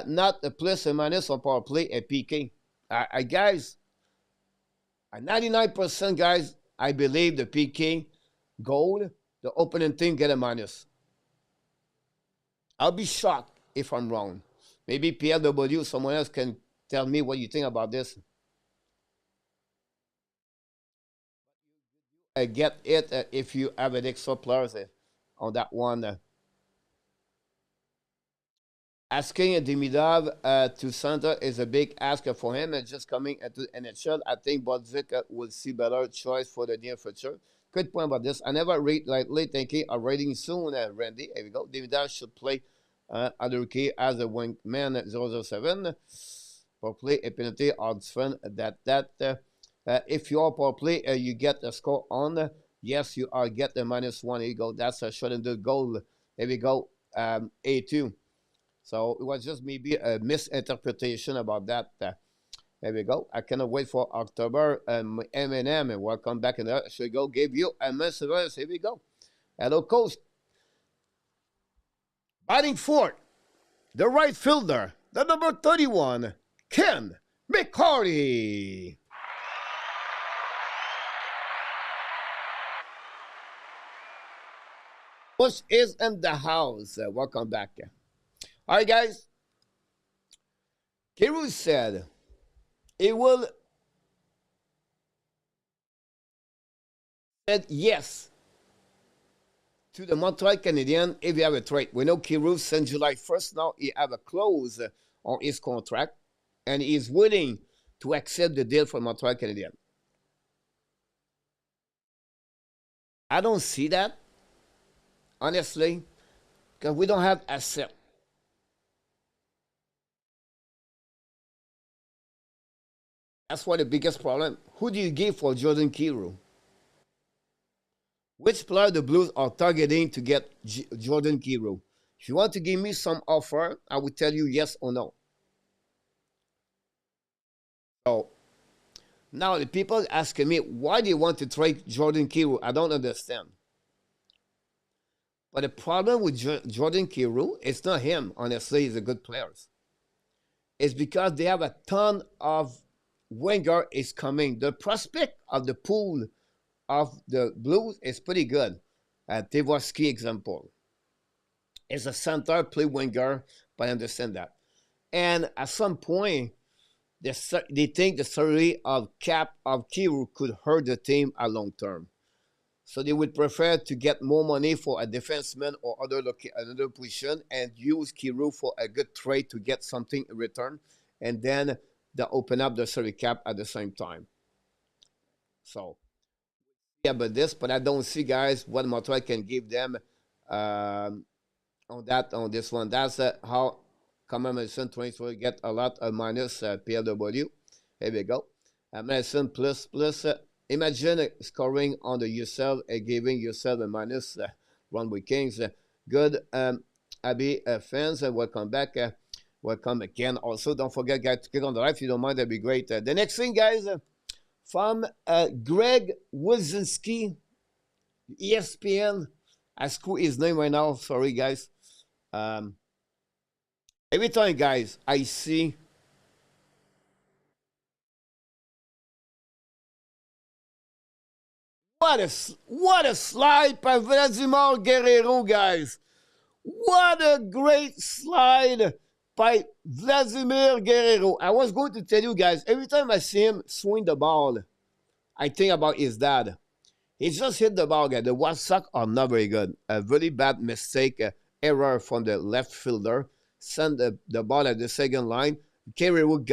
S1: Not a plus or minus on power play, a PK. Guys, 99% guys, I believe the PK goal, the opponent team get a minus. I'll be shocked if I'm wrong. Maybe PLW, someone else can tell me what you think about this. Get it if you have an extra players on that one. Asking Demidov to center is a big ask for him. And just coming into NHL, I think Bodzik will see better choice for the near future. Good point about this. I never read lately thinking of writing soon, Randy. Here we go. Demidov should play other key as a wingman 007 for play a penalty odds fun that if you are power play, you get a score on. Yes, you are get the -1. Here you go. That's a shot and the goal. There we go. A2. So it was just maybe a misinterpretation about that. There we go. I cannot wait for October. M&M, and welcome back. And there we go. Give you a message. Here we go. Hello, coach. Batting fourth, the right fielder, the number 31, Ken McCarty. Bush is in the house. Welcome back. All right, guys. Kiru said it will said yes to the Montreal Canadiens if you have a trade. We know Kiru since July 1st now he have a clause on his contract and he is willing to accept the deal for Montreal Canadiens. I don't see that, honestly, because we don't have asset. That's why the biggest problem. Who do you give for Jordan Kyrou? Which player the Blues are targeting to get Jordan Kyrou? If you want to give me some offer, I will tell you yes or no. So now the people asking me why do you want to trade Jordan Kyrou? I don't understand. But the problem with Jordan Kyrou, it's not him. Honestly, he's a good player. It's because they have a ton of winger is coming. The prospect of the pool of the Blues is pretty good. Tevorsky example. It's a center, play winger, but I understand that. And at some point, they think the salary of cap of Kyrou could hurt the team at long term. So they would prefer to get more money for a defenseman or another position and use Kyrou for a good trade to get something in return. And then they open up the salary cap at the same time. So about this, but I don't see, guys, what Montreal can give them um, on this one. That's how Madison 2020 get a lot of minus PLW. Here we go. Madison plus. Imagine scoring on the yourself and giving yourself a minus run with Kings. Good, Abby fans, welcome back. Welcome again. Also, don't forget, guys, to click on the like if you don't mind. That'd be great. The next thing, guys, from Greg Wilczynski, ESPN. I screw his name right now. Sorry, guys. Every time, guys, I see what a slide by Vladimir Guerrero, guys. What a great slide by Vladimir Guerrero. I was going to tell you guys, every time I see him swing the ball, I think about his dad. He just hit the ball, guys. The White Sox are not very good. A very bad mistake, error from the left fielder. Send the ball at the second line. Guerrero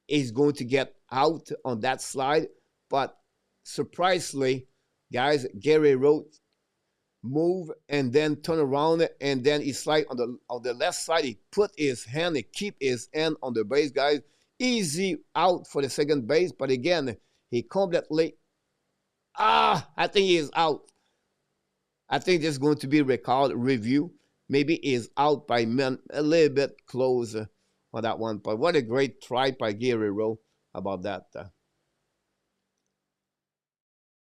S1: is going to get out on that slide. But surprisingly, guys, Guerrero move and then turn around and then he slide on the left side. He put his hand, he keep his hand on the base, guys. Easy out for the second base. But again, he completely I think he is out. I think this is going to be review. Maybe he's out by a little bit close on that one. But what a great try by Guerrero about that.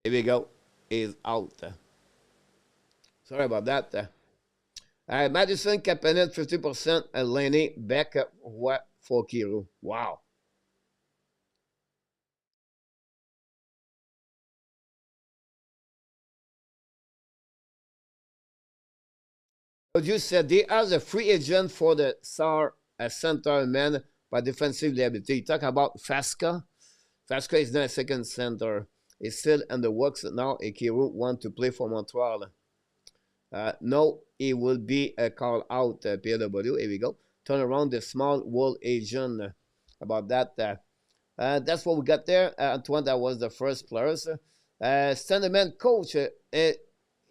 S1: Here we go. He's out. Sorry about that. Madison, Kapanen, 50%. And Laney, back up for Kiro. Wow. You said they are the free agent for the SAR center man by defensive liability. You talk about Fasca. Fasca is not a second center. He's still in the works now. Ikiru want to play for Montreal. No, he will be called out. PW. Here we go. Turn around the small world agent about that. That's what we got there. Antoine, that was the first players. Standard coach.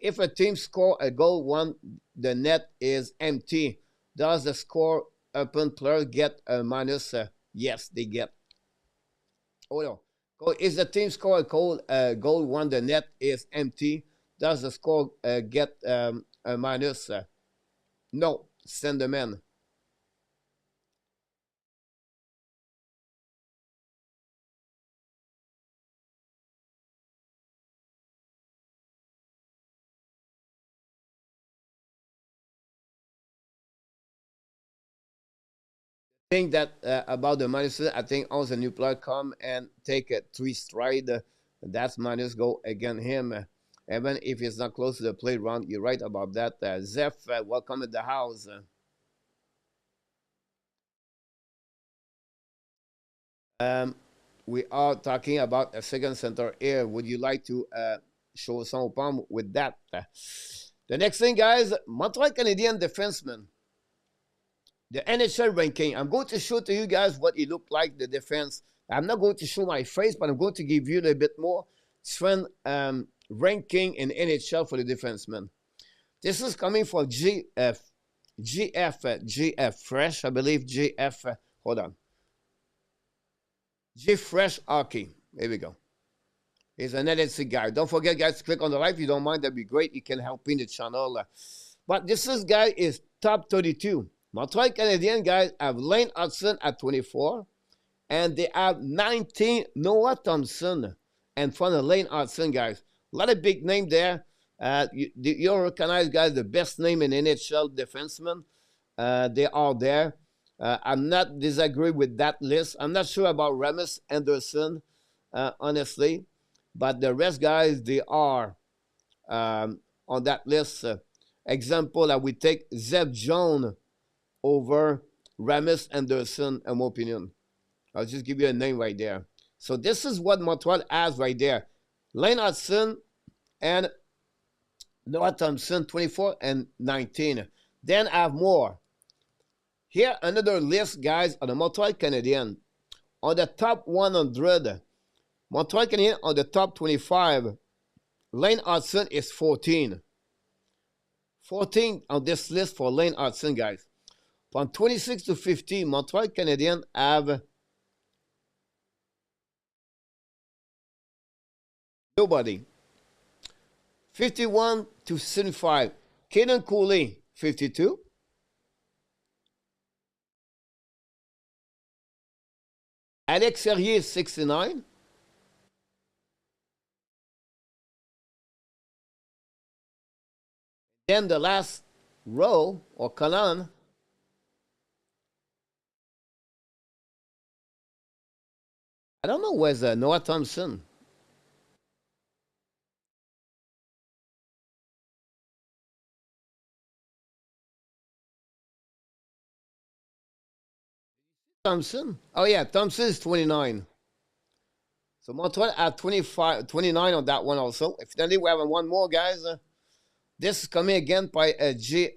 S1: If a team score a goal, the net is empty. Does the score open player get a minus? Yes, they get. Oh no. If the team score a goal, the net is empty. Does the score get a minus? No. Send them in. Think that about the minuses, I think all the new player come and take a 3 stride. That's minus go against him. Even if it's not close to the play round, you're right about that. Zeph, welcome to the house. We are talking about a second center here. Would you like to show some palm with that? The next thing, guys, Montreal Canadiens defenseman. The NHL ranking. I'm going to show to you guys what it looked like, the defense. I'm not going to show my face, but I'm going to give you a bit more trend ranking in NHL for the defenseman. This is coming from GF Fresh, I believe. GF, hold on. G Fresh Hockey. Here we go. He's an NLC guy. Don't forget, guys, to click on the like if you don't mind. That'd be great. You can help in the channel. But this guy is top 32. Montreal Canadiens, guys, have Lane Hudson at 24. And they have 19 Noah Thompson in front of Lane Hudson, guys. A lot of big name there. You recognize, guys, the best name in NHL defensemen. They are there. I'm not disagree with that list. I'm not sure about Ramus Anderson, honestly. But the rest, guys, they are on that list. Example, I would take Zeb Jones over Ramus Anderson, in my opinion. I'll just give you a name right there. So this is what Montreal has right there. Lane Hudson and Noah Thompson, 24 and 19. Then I have more. Here, another list, guys, on the Montreal Canadiens. On the top 100, Montreal Canadiens on the top 25. Lane Hudson is 14. 14 on this list for Lane Hudson, guys. From 26 to 50, Montreal Canadiens have nobody. 51 to 75, Caden Cooley, 52. Alex Serrier, 69. Then the last row or column, I don't know where's Noah Thompson. Thompson? Oh yeah, Thompson is 29. So Montreal at 29 on that one also. If then we have one more, guys. This is coming again by J.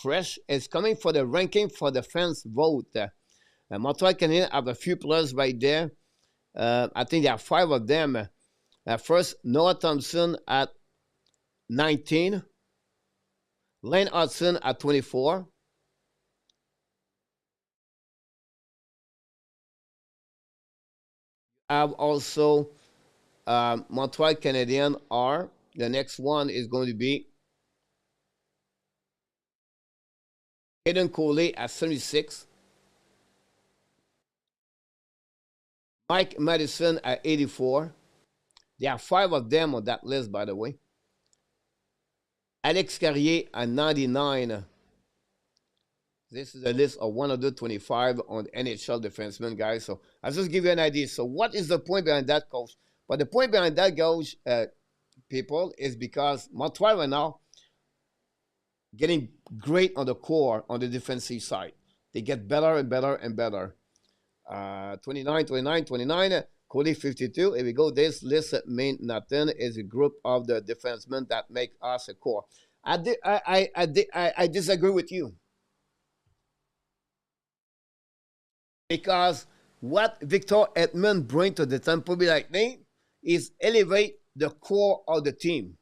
S1: Fresh. It's coming for the ranking for the fans vote. Montreal Canadiens have a few players right there. I think there are 5 of them. First, Noah Thompson at 19. Lane Hudson at 24. Have also Montreal Canadiens are. The next one is going to be Caden Cooley at 76. Mike Madison at 84. There are 5 of them on that list, by the way. Alex Carrier at 99. This is a list of 125 on NHL defensemen, guys. So I'll just give you an idea. So what is the point behind that, coach? But the point behind that, coach, people, is because Montreal right now getting great on the core on the defensive side. They get better and better and better. 29, 29, 29. Cody 52. Here we go. This list means nothing. Is a group of the defensemen that make us a core. I disagree with you. Because what Victor Edmond brings to the Tampa Bay Lightning is elevate the core of the team.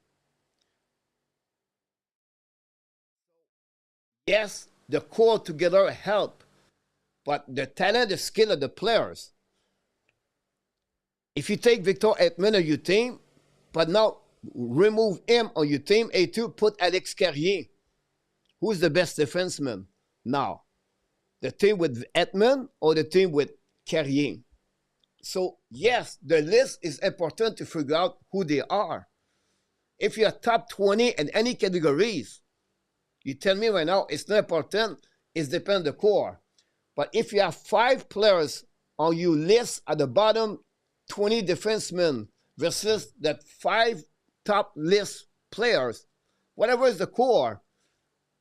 S1: Yes, the core together help, but the talent, the skill of the players. If you take Victor Edmond on your team, but now remove him on your team, A2, put Alex Carrier. Who's the best defenseman now? The team with Edmond or the team with Carrier? So, yes, the list is important to figure out who they are. If you're top 20 in any categories, you tell me right now it's not important, it depends on the core. But if you have 5 players on your list at the bottom, 20 defensemen versus that 5 top list players, whatever is the core,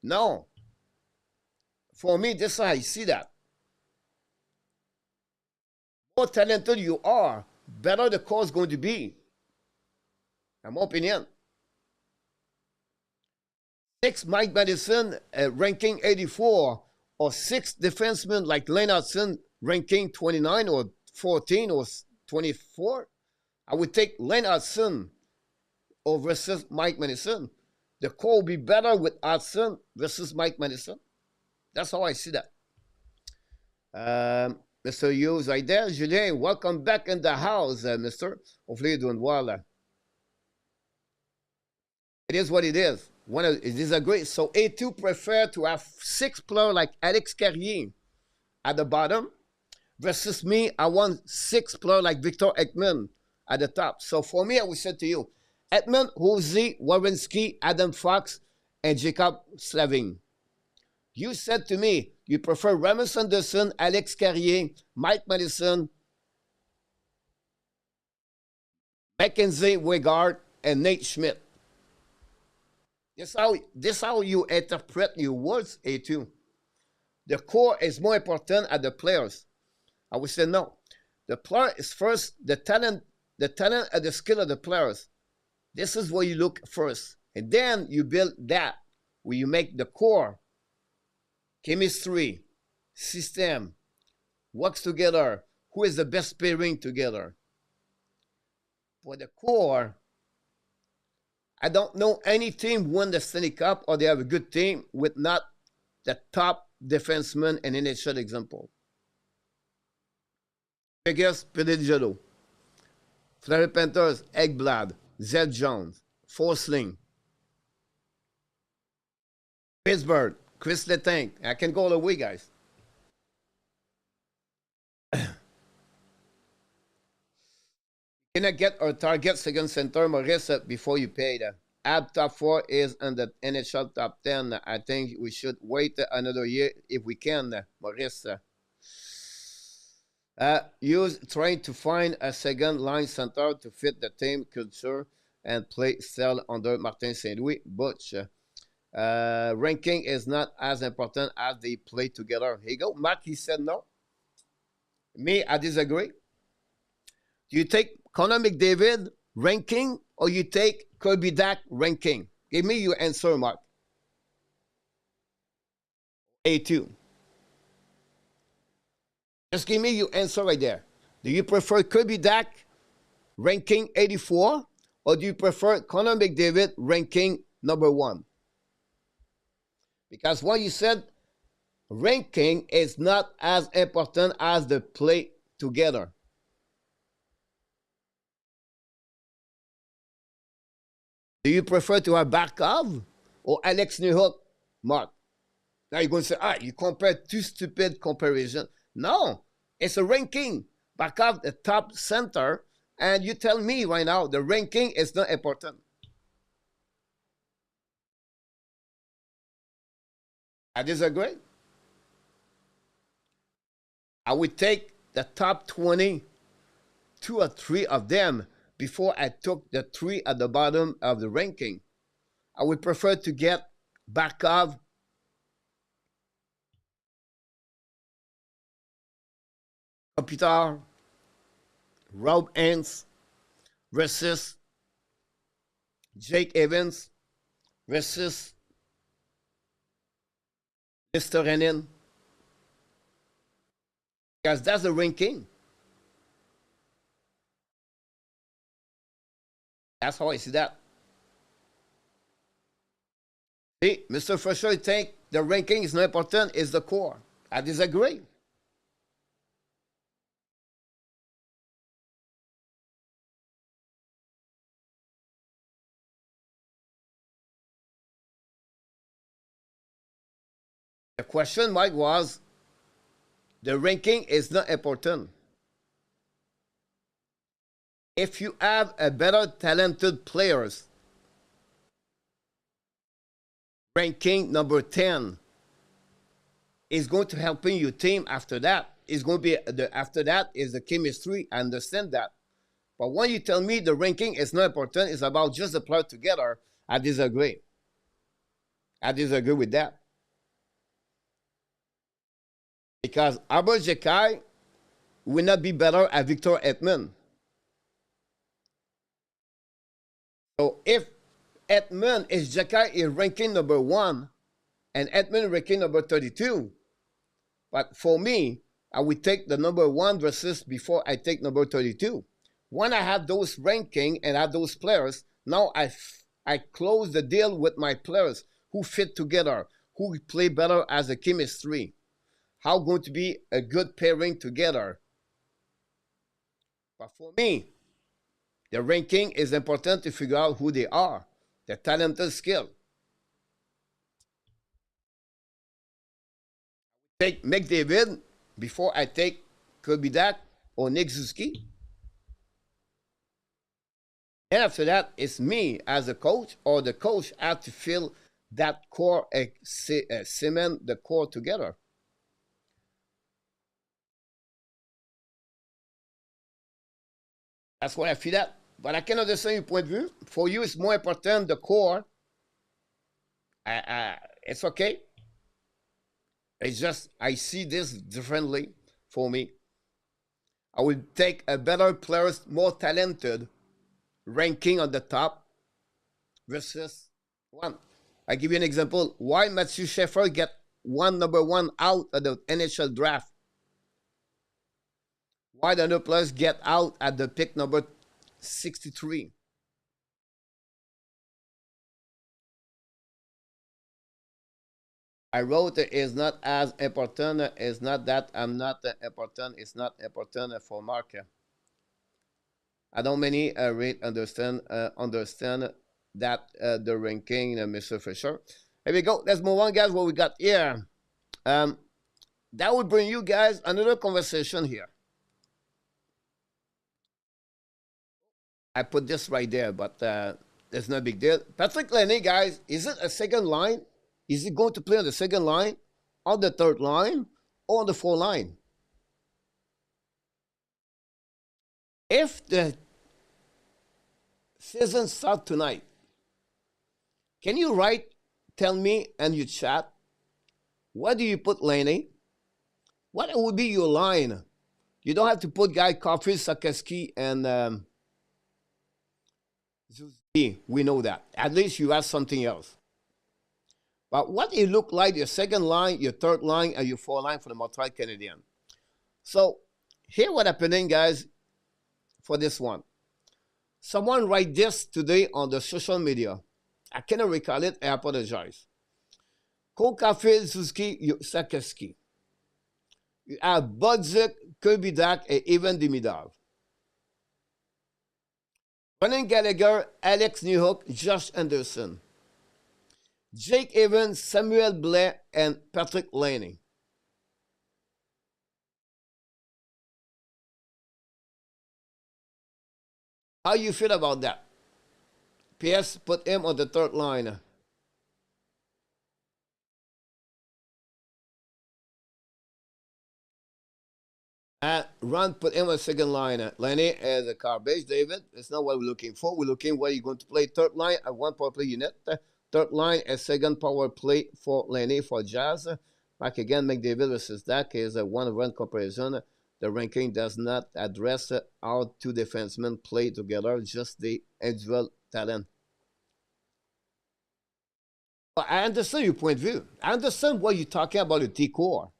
S1: no. For me, this is how I see that. More talented you are, better the core is going to be. In my opinion. 6 Mike Madison ranking 84, or 6 defensemen like Lane Hudson ranking 29 or 14 or 24. I would take Lane Hudson over versus Mike Madison. The core will be better with Hudson versus Mike Madison. That's how I see that. Mr. Hughes right there. Julien, welcome back in the house, mister. Hopefully you're doing well. It is what it is. It is a great. So A2 prefer to have 6 players like Alex Carrier at the bottom versus me, I want 6 players like Victor Ekman at the top. So for me, I would say to you, Ekman, Jose, Werenski, Adam Fox, and Jacob Slavin. You said to me, you prefer Rasmus Anderson, Alex Carrier, Mike Madison, Mackenzie Weigard, and Nate Schmidt. This how you interpret your words, A2. The core is more important than the players. I would say no. The player is first, the talent and the skill of the players. This is where you look first. And then you build that, where you make the core. Chemistry, system, works together. Who is the best pairing together? For the core, I don't know any team win the Stanley Cup or they have a good team with not the top defenseman in NHL example. Vegas, Pedigiolo. Florida Panthers, Eggblad, Zed Jones, Forsling. Pittsburgh, Chris Letang. I can go all the way, guys. Cannot get our target second center, Maurice, before you pay the Ab top 4 is in the NHL top 10. I think we should wait another year if we can, Maurice. Use trying to find a second line center to fit the team culture and play style under Martin St. Louis. Butch. Ranking is not as important as they play together. Here you go. Mark, he said no. Me, I disagree. Do you take Connor McDavid ranking or you take Kirby Dack ranking? Give me your answer, Mark. A2. Just give me your answer right there. Do you prefer Kirby Dack ranking 84 or do you prefer Connor McDavid ranking number 1? Because what you said, ranking is not as important as the play together. Do you prefer to have Barkov or Alex Newhook, Mark? Now you're going to say, you compare two stupid comparisons. No, it's a ranking. Barkov, the top center, and you tell me right now the ranking is not important. I disagree. I would take the top 20, 2 or 3 of them before I took the 3 at the bottom of the ranking. I would prefer to get Barkov, Kopitar, Rob Hance versus Jake Evans versus Listerinen. Because that's the ranking. That's how I see that. See, Mr. Frenchy think the ranking is not important, it's the core. I disagree. The question, Mike, was the ranking is not important. If you have a better talented players, ranking number 10 is going to help in your team after that. It's going to be after that is the chemistry. I understand that. But when you tell me the ranking is not important, it's about just the player together, I disagree. I disagree with that. Because Albert Jekai will not be better at Victor Edmond. So if Edmond is Jekai is ranking number 1 and Edmond ranking number 32, but for me, I would take the number 1 versus before I take number 32. When I have those ranking and have those players, now I close the deal with my players who fit together, who play better as a chemistry. How going to be a good pairing together. But for me, the ranking is important to figure out who they are, their talented skill. Take McDavid before I take Kirby Dack or Nick Suzuki. And after that, it's me as a coach or the coach has to fill that core, cement the core together. That's why I feel that. But I can understand your point of view. For you, it's more important the core. It's okay. It's just, I see this differently for me. I would take a better players, more talented, ranking on the top versus 1. I give you an example. Why Matthew Sheffer get number 1 out of the NHL draft? Why the other players get out at the pick number 63? I wrote it is not as important. It's not that I'm not important. It's not important for Mark. I don't many read understand that the ranking, Mr. Fisher. Here we go. Let's move on, guys. What we got here? Um, that would bring you guys another conversation here. I put this right there, but it's no big deal. Patrick Lenny, guys, is it a second line? Is he going to play on the second line, on the third line, or on the fourth line? If the season starts tonight, can you tell me, and you chat, where do you put Lenny? What would be your line? You don't have to put Guy Coffey, Sakeski, and Zuzi. We know that. At least you have something else. But what it look like your second line, your third line, and your fourth line for the Montreal Canadiens. So here what happening, guys, for this one. Someone write this today on the social media. I cannot recall it. I apologize. Cole Caulfield, Suzuki, Sakeski. You have Budzik, Kirby Dak, and even Demidov. Brennan Gallagher, Alex Newhook, Josh Anderson. Jake Evans, Samuel Blais, and Patrick Laney. How you feel about that? PS, put him on the third line. Ron put him on the second line. Laney as a garbage, David. That's not what we're looking for. We're looking where you're going to play third line at one power play unit. Third line a second power play for Laney for Jazz. Back again, McDavid versus Dak is a one-run comparison. The ranking does not address how two defensemen play together, just the individual talent. I understand your point of view. I understand what you're talking about the decor.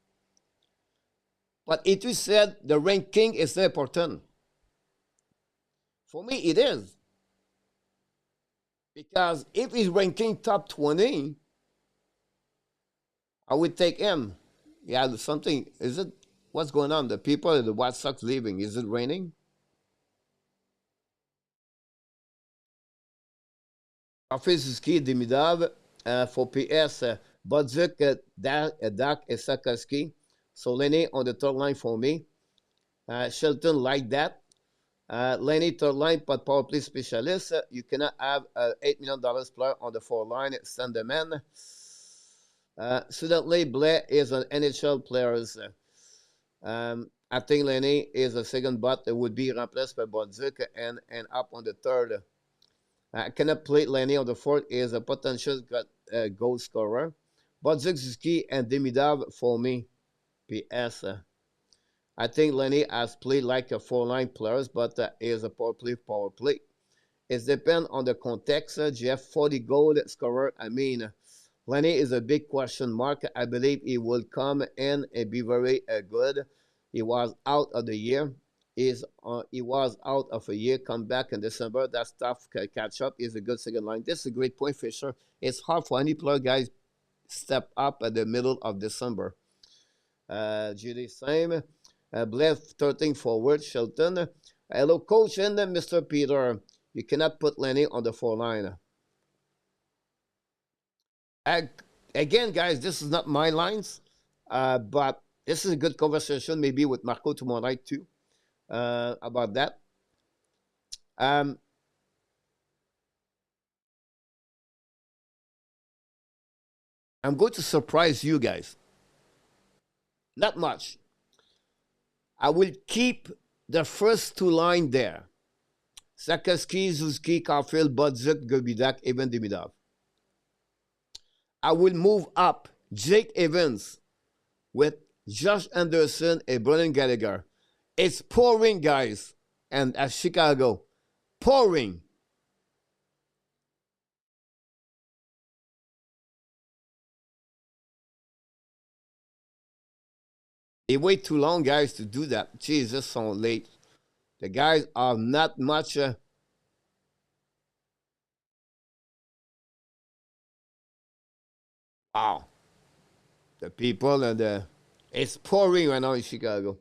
S1: But it was said the ranking is not important. For me, it is. Because if he's ranking top 20, I would take him. Yeah, something. Is it? What's going on? The people at the White Sox leaving. Is it raining? Suzuki, Demidov, for PS, Budzik, Dak, and Sakaski. So Lenny on the third line for me. Shelton like that. Lenny third line, but power play specialist. You cannot have $8 million player on the fourth line. Send them in. Suddenly, Blais is an NHL player. I think Lenny is a second, but it would be replaced by Budzik and up on the third. I cannot play Lenny on the fourth. Is a potential goal scorer. Budzik, Suzuki, and Demidov for me. PS. I think Lenny has played like a four-line player, but is a power play. It depends on the context. Jeff, 40 goal scorer. I mean, Lenny is a big question mark. I believe he will come in and be very good. He was out of the year. He was out of a year, come back in December. That stuff can catch up. He's a good second line. This is a great point, Fisher. It's hard for any player, guys, step up at the middle of December. Judy, same. Blais 13 forward, Shelton. Hello, coach and Mr. Peter. You cannot put Lenny on the four line. Again, guys, this is not my lines, but this is a good conversation, maybe with Marco tomorrow night too, about that. I'm going to surprise you guys. Not much. I will keep the first two lines there. Sakaski, Zuski, Caulfield, Budzik, Gerbidak, Evan Demidov. I will move up Jake Evans with Josh Anderson and Brennan Gallagher. It's pouring, guys, and at Chicago. Pouring. They wait too long, guys, to do that. Jesus, so late. The guys are not much. Wow. the people and it's pouring right now in Chicago.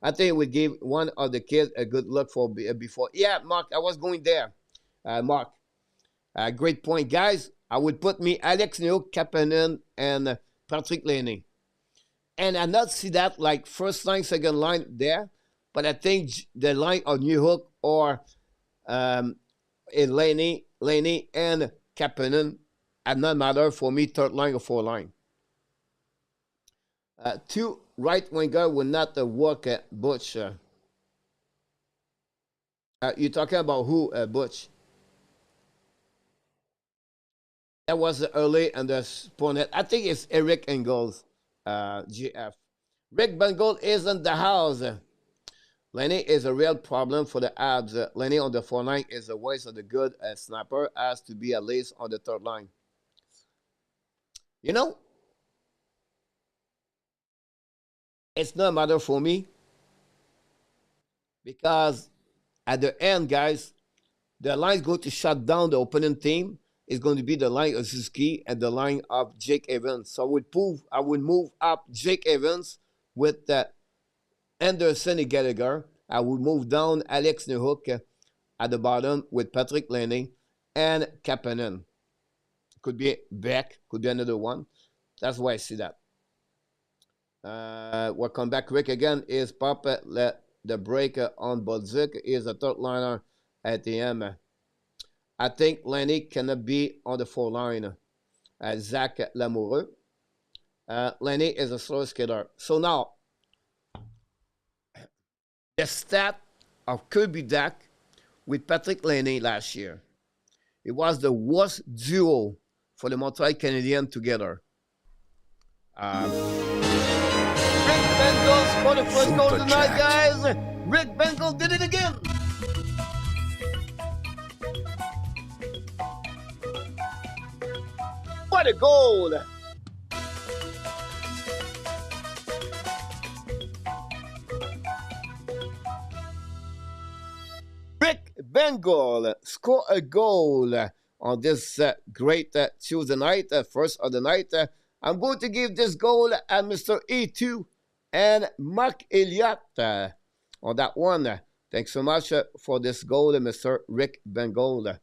S1: I think we give one of the kids a good look for before. Yeah, Mark, I was going there. Mark, great point, guys. I would put me Alex Neo, Kapanen, and Patrick Laney, and I not see that like first line, second line there, but I think the line of New Hook or um, Laney, and Kapanen, and not matter for me. Third line or fourth line. Two right winger will not work at Butch. You're talking about who, Butch? That was early and the opponent. I think it's Eric Engels, GF. Rick Bengal is in the house. Lenny is a real problem for the Habs. Lenny on the 4 line is a waste of the good snapper, has to be at least on the third line. You know, it's not a matter for me because at the end, guys, the line is going to shut down the opponent team. It's going to be the line of Suzuki and the line of Jake Evans. So I would move up Jake Evans with Anderson and Gallagher. I would move down Alex Nehuk at the bottom with Patrick Laney and Kapanen. Could be Beck, could be another one. That's why I see that. Welcome back, Rick. Again, is Papa the breaker on Bolzik is a third liner at the end. I think Laney cannot be on the 4 line. Zach Lamoureux. Laney is a slow skater. So now, the stat of Kirby Dak with Patrick Laney last year. It was the worst duo for the Montreal Canadiens together. Rick Bengal scored the first goal tonight, guys. Rick Bengal did it again. What a goal! Rick Bengal score a goal on this great Tuesday night, first of the night. I'm going to give this goal at Mr. E2 and Mark Elliott on that one. Thanks so much for this goal, Mr. Rick Bengal.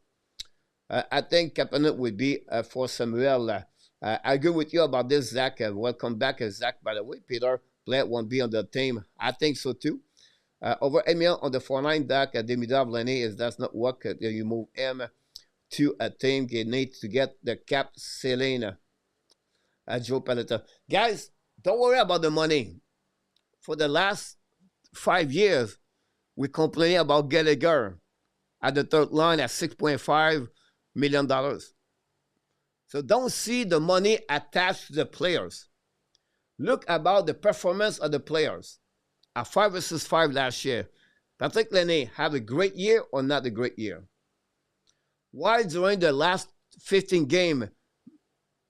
S1: I think Kapanen would be for Samuel. I agree with you about this, Zach. Welcome back, Zach, by the way. Peter Blatt won't be on the team. I think so, too. Over Emil on the 4 line, Dak, Demidov, Lenny, is does not work. You move him to a team. You need to get the cap ceiling. Joe Paletta. Guys, don't worry about the money. For the last 5 years, we complaining about Gallagher at the third line at $6.5 million. So don't see the money attached to the players. Look about the performance of the players. At 5 versus 5 last year, Patrick Laney have a great year or not a great year? Why during the last 15 games,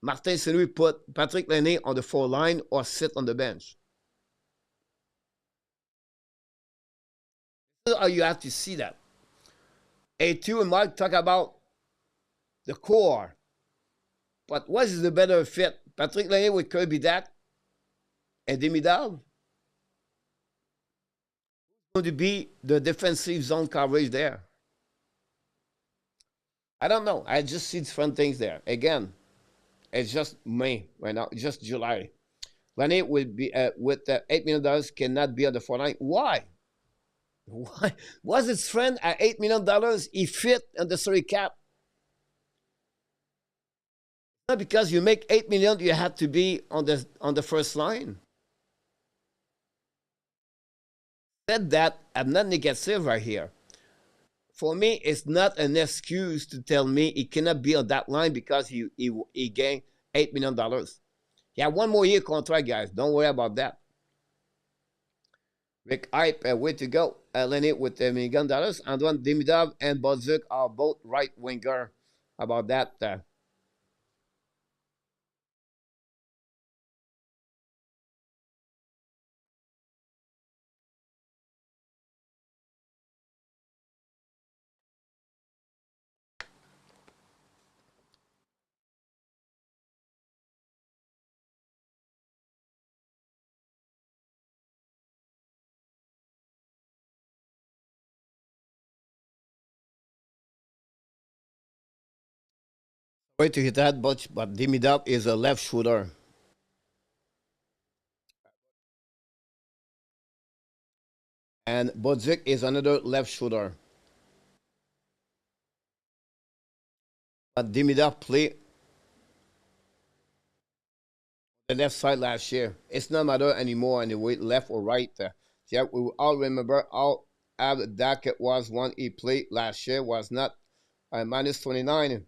S1: Martin St-Louis put Patrick Laney on the 4 line or sit on the bench? This is how you have to see that. A2 and Mark talk about the core. But what is the better fit? Patrick Laney with Kirby Dak and Demidov? Going to be the defensive zone coverage there? I don't know. I just see different things there. Again, it's just May right now, just July. Laney will be with $8 million cannot be on the 4 line. Why? Why was his friend at $8 million? He fit on the salary cap. Not because you make $8 million, you have to be on the first line. Said that, I'm not negative right here. For me, it's not an excuse to tell me he cannot be on that line because he gained $8 million. He had 1 more year contract, guys. Don't worry about that. Rick Hype, way to go. Lenny with $1 million. Antoine Demidov and Bodzuk are both right winger. How about that? Way to hit that, but Dimidov is a left shooter. And Bodzik is another left shooter. But Dimidov played the left side last year. It's not matter anymore anyway, left or right. Yeah, we all remember how Dak was one he played last year was not minus 29.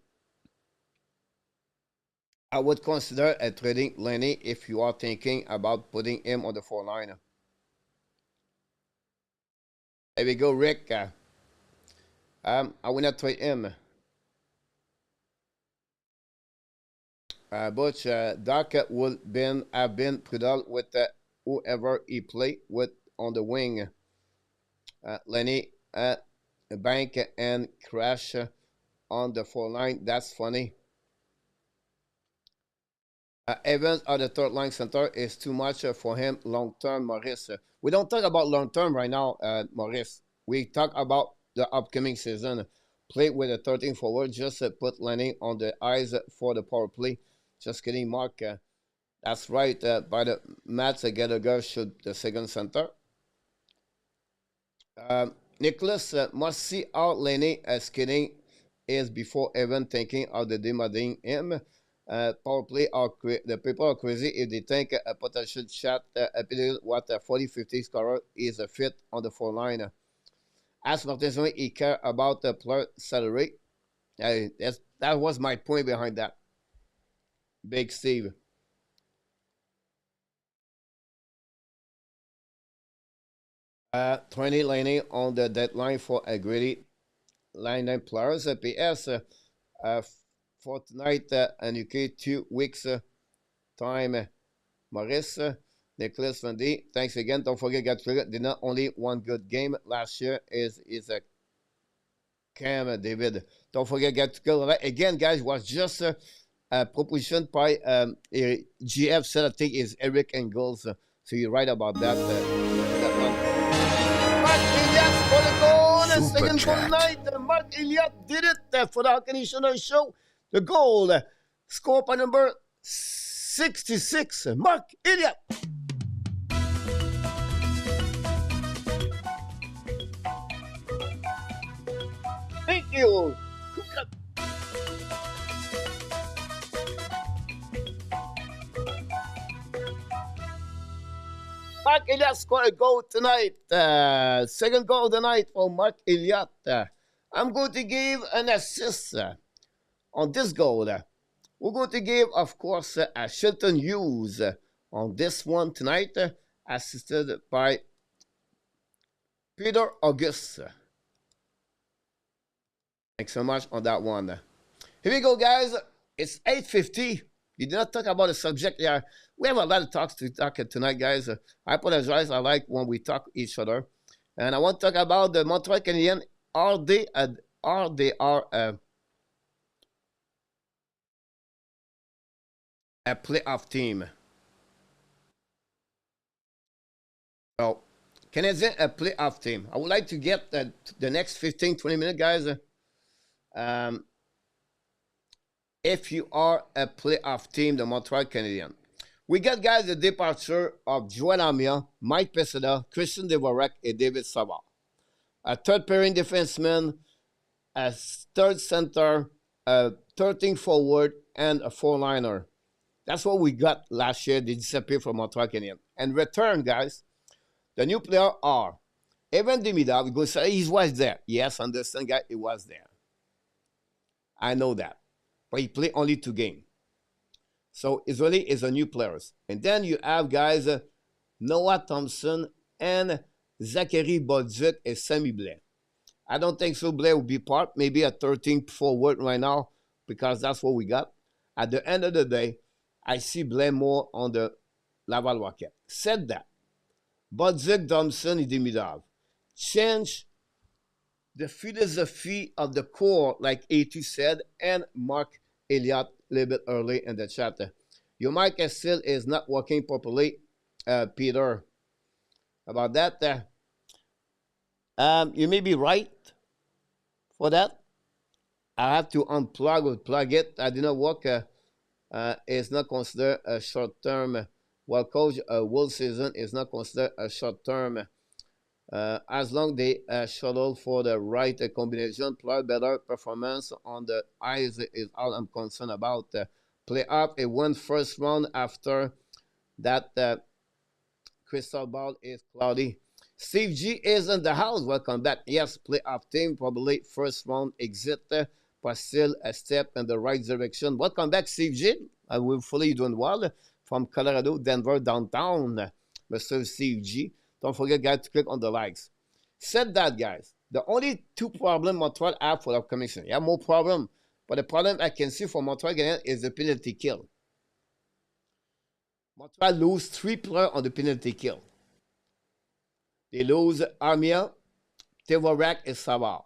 S1: I would consider trading Lenny if you are thinking about putting him on the 4 line. There we go, Rick. I will not trade him. But Doc would have been prudent with whoever he played with on the wing. Lenny bank and crash on the 4 line. That's funny. Evans at the third line center is too much for him long term, Maurice. We don't talk about long term right now, Maurice. We talk about the upcoming season. Play with a 13 forward. Just put Lenny on the ice for the power play. Just kidding, Mark. That's right. By the Matt Gallagher should the second center. Nicholas must see how Lenny skating is before even thinking of the demanding him. Power play the people are crazy if they think a potential shot what a 40-50 scorer is a fit on the 4 line. As Martinson, he care about the player salary. That was my point behind that. Big Steve. Twenty Laney on the deadline for a greedy line players. PS for tonight and UK 2 weeks time. Maurice, Nicholas Vandy, thanks again. Don't forget, get triggered. Did not only one good game last year is a Cam David. Don't forget, get triggered. Again, guys, was just a proposition by GF said I think is Eric Engels. So you're right about that. That one. Mark Elias for the goal. The second goal tonight. Mark Elias did it for the Hockey Nation show. The goal. Score by number 66. Mark Elias. Thank you. Mark Elliott scored a goal tonight. Second goal of the night for Mark Elliott. I'm going to give an assist on this goal. We're going to give, of course, a Shilton Hughes on this one tonight, assisted by Peter August. Thanks so much on that one. Here we go, guys. It's 8:50. You did not talk about the subject here. We have a lot of talks to talk tonight, guys. I apologize. I like when we talk each other. And I want to talk about the Montreal Canadiens. Are they a playoff team? So, Canadiens a playoff team. I would like to get the next 15, 20 minutes, guys. If you are a playoff team, the Montreal Canadiens. We got, guys, the departure of Joel Amia, Mike Pesada, Christian Dvorak, and David Savard. A third pairing defenseman, a third center, a 13 forward, and a 4-liner. That's what we got last year. They disappeared from Montreal Canadiens. And return, guys, the new player are Evan Demidov. We go say he was there. Yes, understand, guys, he was there. I know that. But he played only 2 games. So Israeli is a new players. And then you have guys Noah Thompson and Zachary Bolduc and Sammy Blais. I don't think so Blais will be part. Maybe a 13th forward right now because that's what we got. At the end of the day, I see Blais more on the Laval Rocket. Said that, Bolduc, Thompson, and Demidov change the philosophy of the core, like A2 said, and Mark Elliott a little bit early in the chapter. Your mic still is not working properly, Peter. About that, you may be right for that. I have to unplug or plug it. I did not work. It's not considered a short term. While coach whole season is not considered a short term. As long they shuttle for the right combination, play better performance on the ice is all I'm concerned about. Play up a win first round after that. Crystal ball is cloudy. Steve G is in the house. Welcome back. Yes, playoff team, probably first round exit, but still a step in the right direction. Welcome back, Steve G. Hopefully you're doing well from Colorado, Denver, downtown, Mr. Steve G. Don't forget, guys, to click on the likes. Said that, guys. The only two problems Montreal have for the commission. You have more problem, but the problem I can see for Montreal Canadiens is the penalty kill. Montreal lose 3 players on the penalty kill. They lose Armia, Tevorak, and Savard.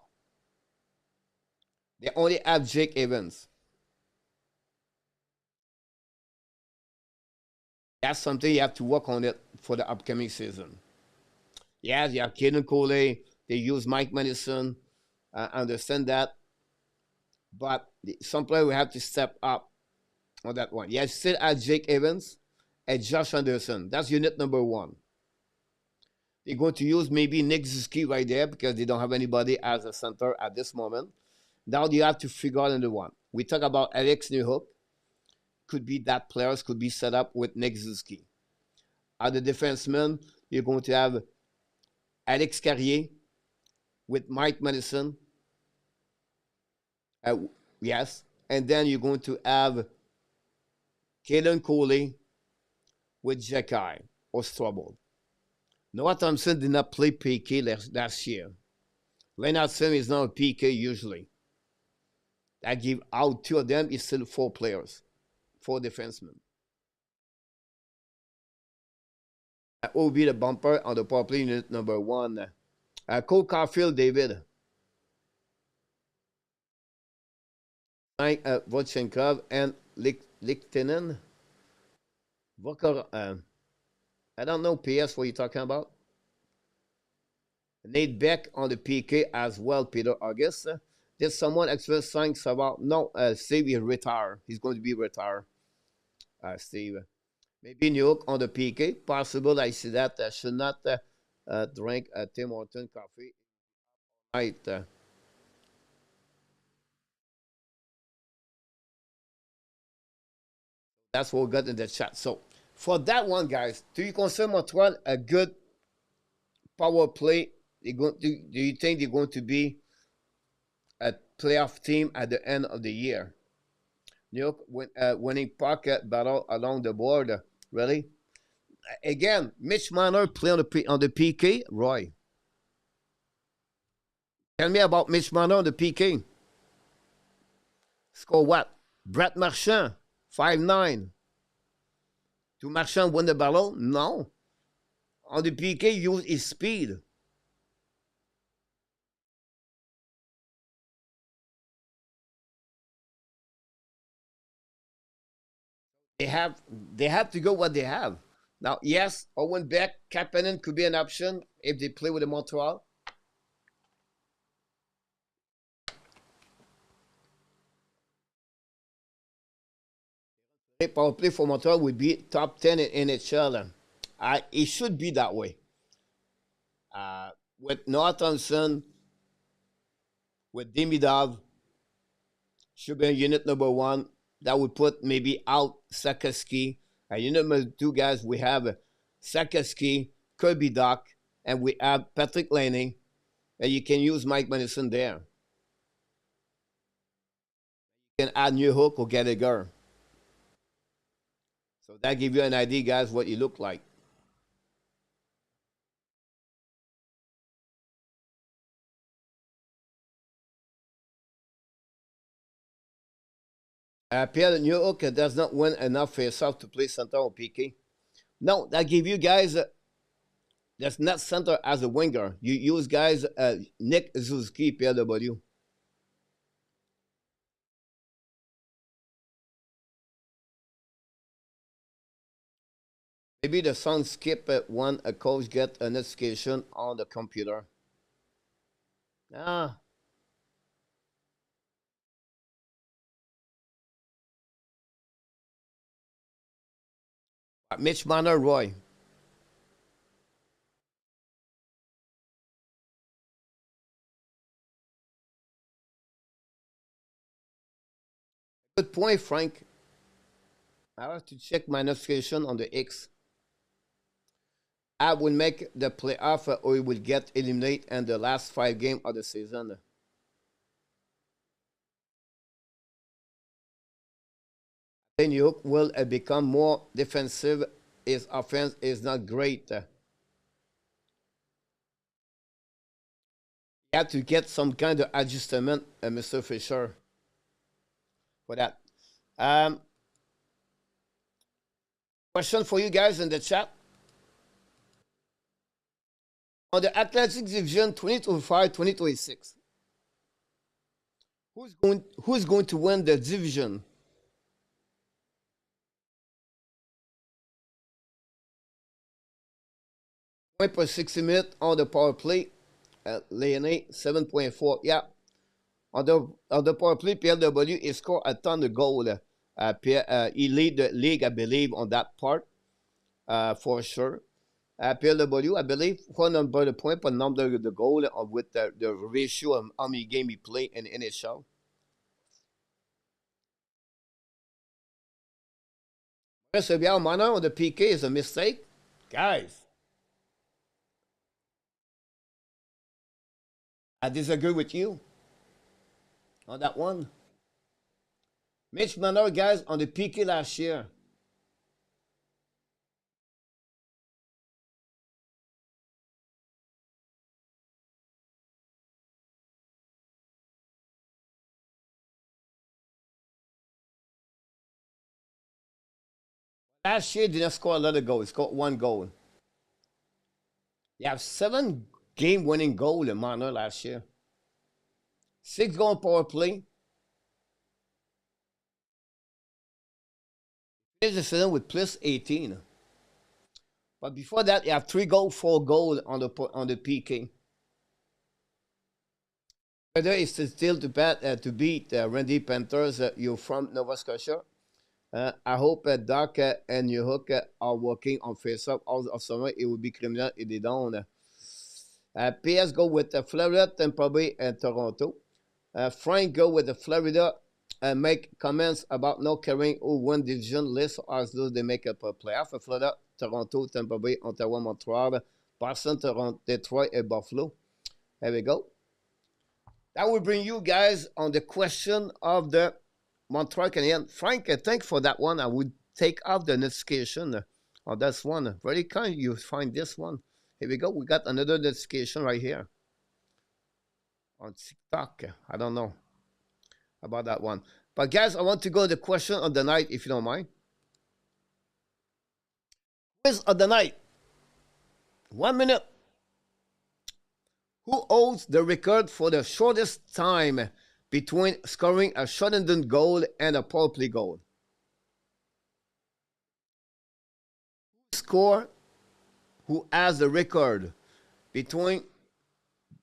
S1: They only have Jake Evans. That's something you have to work on it for the upcoming season. Yes, you have Caden Coley. They use Mike Madison. I understand that. But some players will have to step up on that one. You still have Jake Evans and Josh Anderson. That's unit number 1. They're going to use maybe Nick Zuski right there because they don't have anybody as a center at this moment. Now you have to figure out another one. We talk about Alex Newhook. Could be that players could be set up with Nick Zuski. At the defenseman, you're going to have Alex Carrier with Mike Madison. Yes. And then you're going to have Caden Coley with Jekai or Strobel. Noah Thompson did not play PK last year. Leonard Sim is not a PK usually. I give out 2 of them, is still 4 players, 4 defensemen. That will be the bumper on the power play unit number 1. Cole Caulfield, David. Vodchenkov and Lichtinen. I don't know, PS, what you're talking about. Nate Beck on the PK as well, Peter August. Did someone express sign about? No, Steve is retired. He's going to be retired. Steve. Maybe New York on the PK. Possible, I see that. Should not drink Tim Horton coffee. Right. That's what we got in the chat. So, for that one, guys, do you consider Montreal a good power play? Do you think they're going to be a playoff team at the end of the year? New York winning puck battle along the board. Really? Again, Mitch Marner play on the PK. Roy, tell me about Mitch Marner on the PK. Score what? Brett Marchand, 5'9". Do Marchand win the battle? No. On the PK, use his speed. They have to go what they have. Now, yes, Owen Beck, Kapanen could be an option if they play with the Montreal. Power play for Montreal would be top 10 in NHL. It should be that way. With Noah Thompson, with Demidov, should be unit number 1. That would put maybe out Sakaski. And unit number 2, guys, we have Sakaski, Kirby Doc, and we have Patrick Lanning. And you can use Mike Madison there. You can add New Hook or Gallagher. So that gives you an idea, guys, what you look like. Pierre New Hook does not win enough for yourself to play center or PK. No, that gives you guys that's not center as a winger. You use guys Nick Zuski, Pierre W. Maybe the sound skip when a coach get a notification on the computer. Ah. Mitch Marner, Roy. Good point, Frank. I have to check my notification on the X. I will make the playoff or we will get eliminated in the last 5 games of the season. Then York will become more defensive. His offense is not great. You have to get some kind of adjustment, Mr. Fisher, for that. Um, Question for you guys in the chat. On the Athletics Division 2025-2026, who's going to win the division? Point per 60 minutes on the power play. Leone, 7.4. Yeah. On the power play, PLW, he scored a ton of goals. He lead the league, I believe, on that part, for sure. PLW, I believe, one number the point per number of the goal with the ratio of how many games he played in the NHL. Recevier Mana on the PK is a mistake. Guys, I disagree with you on that one. Mitch Marner, guys, on the PK last year. Last year, didn't score a lot of goals. He scored 1 goal. You have 7 game winning goals in Marner last year. 6 goal power play. Here's the season with plus 18. But before that, you have 3 goals, 4 goals on the PK. Whether it's still to beat Randy Panthers, you're from Nova Scotia. I hope Doc and Hook are working on face-up all of summer. It would be criminal if they don't. PS go with Florida, Tampa Bay, and Toronto. Frank go with the Florida and make comments about not caring who win division list as though they make a playoff. Florida, Toronto, Tampa Bay, Ottawa, Montreal, Boston, Toronto, Detroit, and Buffalo. There we go. That will bring you guys on the question of the Montreal Canadiens. Frank, thanks for that one. I would take off the notification on this one. Very kind you find this one. Here we go. We got another notification right here on TikTok. I don't know about that one. But guys, I want to go to the question of the night, if you don't mind. Quiz of the night. 1 minute. Who holds the record for the shortest time between scoring a shot-and-done goal and a power play goal? Who has the record between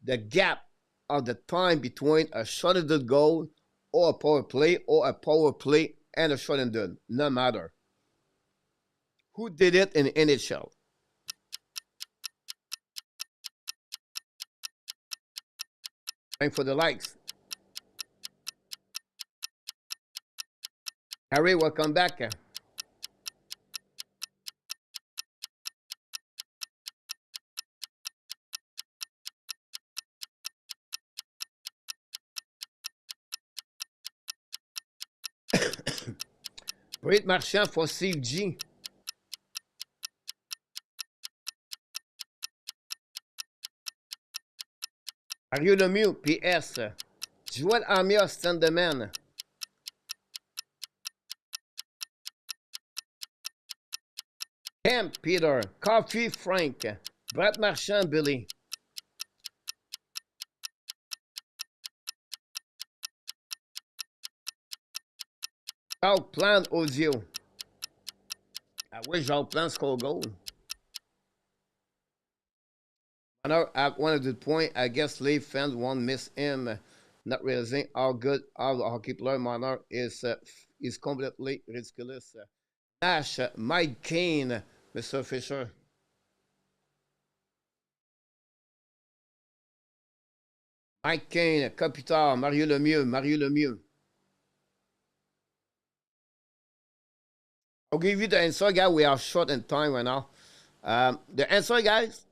S1: the gap of the time between a shot-and-done goal or a power play and a shot-and-done? No matter. Who did it in NHL? Time for the likes. Harry, welcome back. Brett Marchand for Steve G. Mario Lemieux, PS. Joel Armia, stand the man. Kemp, Peter. Coffee, Frank. Brett Marchand, Billy. Jacques Plante, Ozio. I wish Jacques Plante scored a goal. At one of the point, I guess Leaf fans won't miss him, not realizing how good our hockey player Marner is completely ridiculous. Nash, Mike Kane, Mr. Fisher. Mike Kane, Kopitar, Mario Lemieux, Mario Lemieux. I'll give you the answer, guys. We are short in time right now. The answer, guys,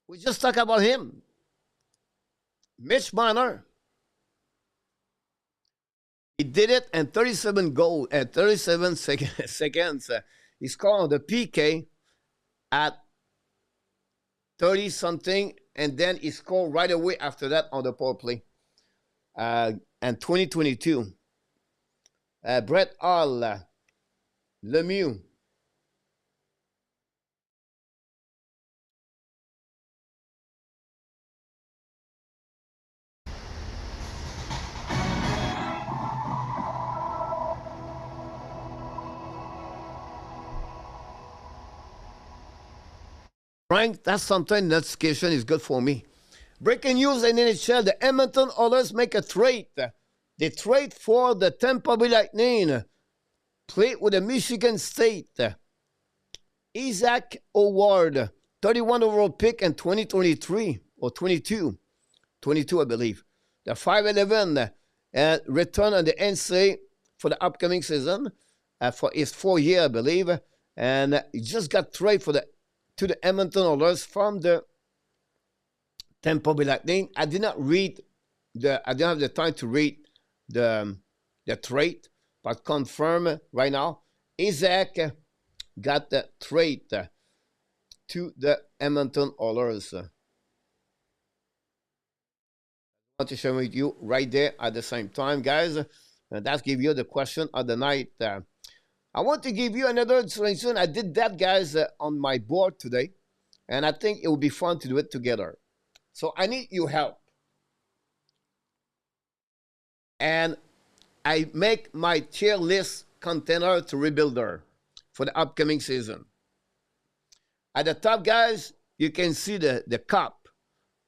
S1: we just talk about him. Mitch Marner. He did it in 37 goals at 37 seconds. He scored on the PK at 30 something, and then he scored right away after that on the power play. And 2022. Brett Hall, Lemieux. Frank, that's something notification is good for me. Breaking news in NHL, the Edmonton Oilers make a trade. They trade for the Tampa Bay Lightning. Play with the Michigan State. Isaac Howard, 31 overall pick in 2023 or 22. 22, I believe. The 5'11 return on the NCAA for the upcoming season for his 4 year, I believe. And he just got traded to the Edmonton Oilers from the Tampa Bay Lightning. I did not read I didn't have the time to read the trade, but confirm right now, Isaac got the trade to the Edmonton Oilers. I want to share with you right there at the same time, guys. And that's give you the question of the night. I want to give you another explanation. I did that, guys, on my board today, and I think it will be fun to do it together. So I need your help. And I make my tier list contender to rebuilder for the upcoming season. At the top, guys, you can see the cup.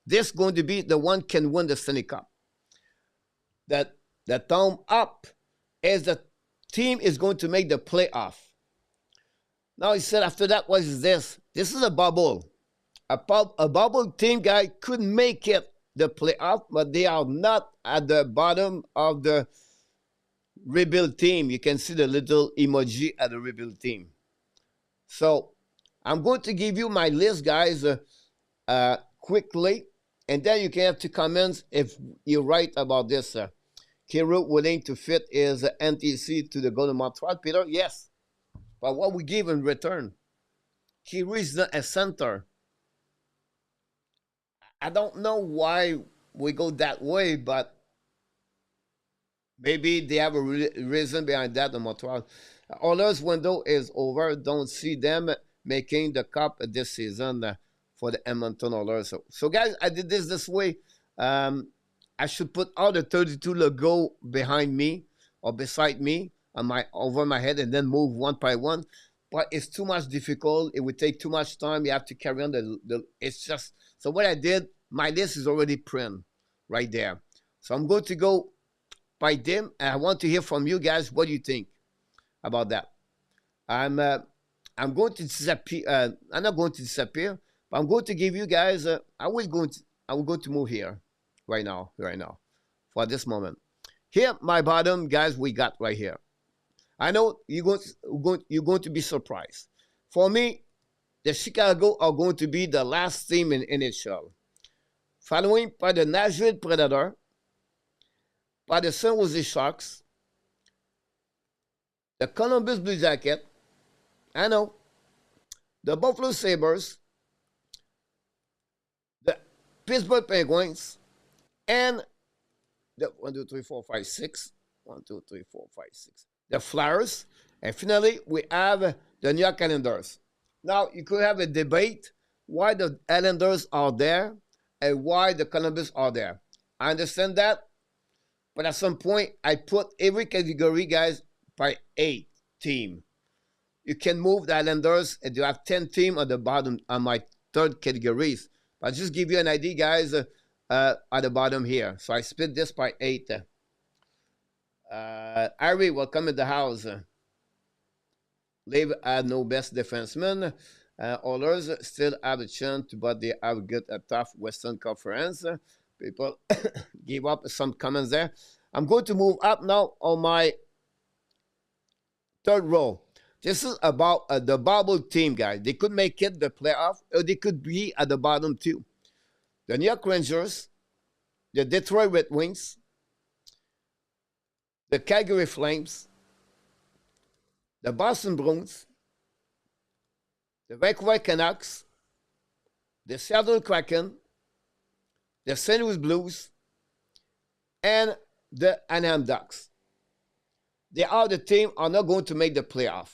S1: This is going to be the one can win the Stanley Cup. The thumb up is the team is going to make the playoff. Now he said after that, what is this? This is a bubble. A bubble team, guy, could make it the playoff, but they are not at the bottom of the rebuild team. You can see the little emoji at the rebuild team. So I'm going to give you my list, guys, quickly, and then you can have to comment if you're right about this. Kiro willing to fit his NTC to the Golden Montreal, Peter? Yes. But what we give in return? Kiro is not a center. I don't know why we go that way, but maybe they have a reason behind that in Montreal. Oilers window is over. Don't see them making the cup this season for the Edmonton Oilers. So guys, I did this way. I should put all the 32 logo behind me or beside me on over my head and then move one by one. But it's too much difficult. It would take too much time. You have to carry on it's just, so what I did, my list is already printed right there. So I'm going to go by them, and I want to hear from you guys. What do you think about that? I'm going to disappear. I'm not going to disappear, but I'm going to give you guys. I'm going to move here right now, for this moment. Here, my bottom, guys, we got right here. I know you're going to be surprised. For me, the Chicago are going to be the last team in NHL. Following by the Nashville Predator, by the San Jose Sharks, the Columbus Blue Jacket, I know, the Buffalo Sabres, the Pittsburgh Penguins, and the 1, 2, 3, 4, 5, 6. 1, 2, 3, 4, 5, 6. The Flyers, and finally we have the New York Islanders. Now you could have a debate why the Islanders are there and why the Columbus are there. I understand that, but at some point I put every category, guys, by 8 team. You can move the Islanders and you have 10 teams at the bottom on my third categories. But I'll just give you an idea, guys, at the bottom here. So I split this by 8. Ari, welcome in the house. Leave had no best defenseman. Others still have a chance, but they have got a tough Western Conference. People give up some comments there. I'm going to move up now on my third row. This is about the bubble team, guys. They could make it the playoff, or they could be at the bottom too. The New York Rangers, the Detroit Red Wings, the Calgary Flames, the Boston Bruins, the Vancouver Canucks, the Seattle Kraken, the St. Louis Blues, and the Anaheim Ducks. They are the team are not going to make the playoff.